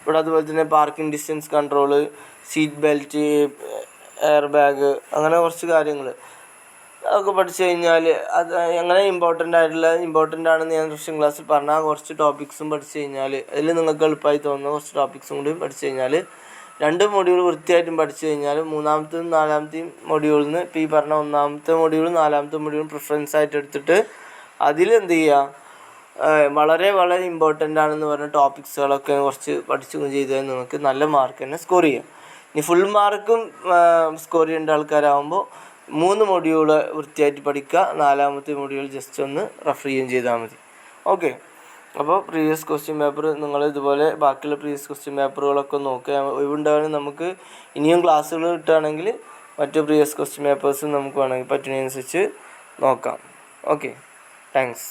ഇവിടെ. അതുപോലെ തന്നെ parking distance control, seat belt, air bag, അങ്ങനെ കുറച്ച് കാര്യങ്ങൾ അതൊക്കെ പഠിച്ചു കഴിഞ്ഞാൽ അത് അങ്ങനെ ഇമ്പോർട്ടൻ്റ് ആണെന്ന് ഞാൻ റിവിഷൻ ക്ലാസ്സിൽ പറഞ്ഞാൽ കുറച്ച് ടോപ്പിക്സും പഠിച്ചു കഴിഞ്ഞാൽ അതിൽ നിങ്ങൾക്ക് എളുപ്പമായി തോന്നുന്ന കുറച്ച് ടോപ്പിക്സും കൂടി പഠിച്ചു കഴിഞ്ഞാൽ 2 മൊഡ്യൂൾ വൃത്തിയായിട്ടും പഠിച്ചു കഴിഞ്ഞാൽ 3ാമത്തെയും 4ാമത്തെയും മൊഡ്യൂളിൽ നിന്ന് ഇപ്പോൾ ഈ പറഞ്ഞ 1ാമത്തെ മൊഡ്യൂളും 4ാമത്തെ മൊഡ്യൂളും പ്രിഫറൻസ് ആയിട്ട് എടുത്തിട്ട് അതിലെന്ത് ചെയ്യുക, വളരെ വളരെ ഇമ്പോർട്ടൻ്റ് ആണെന്ന് പറഞ്ഞ ടോപ്പിക്സുകളൊക്കെ കുറച്ച് പഠിച്ചു ചെയ്താൽ നിങ്ങൾക്ക് നല്ല മാർക്ക് തന്നെ സ്കോർ ചെയ്യാം. ഇനി ഫുൾ മാർക്കും സ്കോർ ചെയ്യേണ്ട ആൾക്കാരാകുമ്പോൾ 3 മൊഡ്യൂൾ വൃത്തിയായിട്ട് പഠിക്കുക, 4ാമത്തെ മൊഡ്യൂൾ ജസ്റ്റ് ഒന്ന് റെഫർ ചെയ്യുകയും ചെയ്താൽ മതി. ഓക്കെ. അപ്പോൾ പ്രീവിയസ് ക്വസ്റ്റ്യൻ പേപ്പർ നിങ്ങൾ ഇതുപോലെ ബാക്കിയുള്ള പ്രീവിയസ് ക്വസ്റ്റ്യൻ പേപ്പറുകളൊക്കെ നോക്കുക. ഒഴിവുണ്ടാകുകയാണെങ്കിൽ നമുക്ക് ഇനിയും ക്ലാസ്സുകൾ കിട്ടുകയാണെങ്കിൽ മറ്റു പ്രീവിയസ് ക്വസ്റ്റ്യൻ പേപ്പേഴ്സും നമുക്ക് വേണമെങ്കിൽ പറ്റുന്നതനുസരിച്ച് നോക്കാം. Okay, thanks.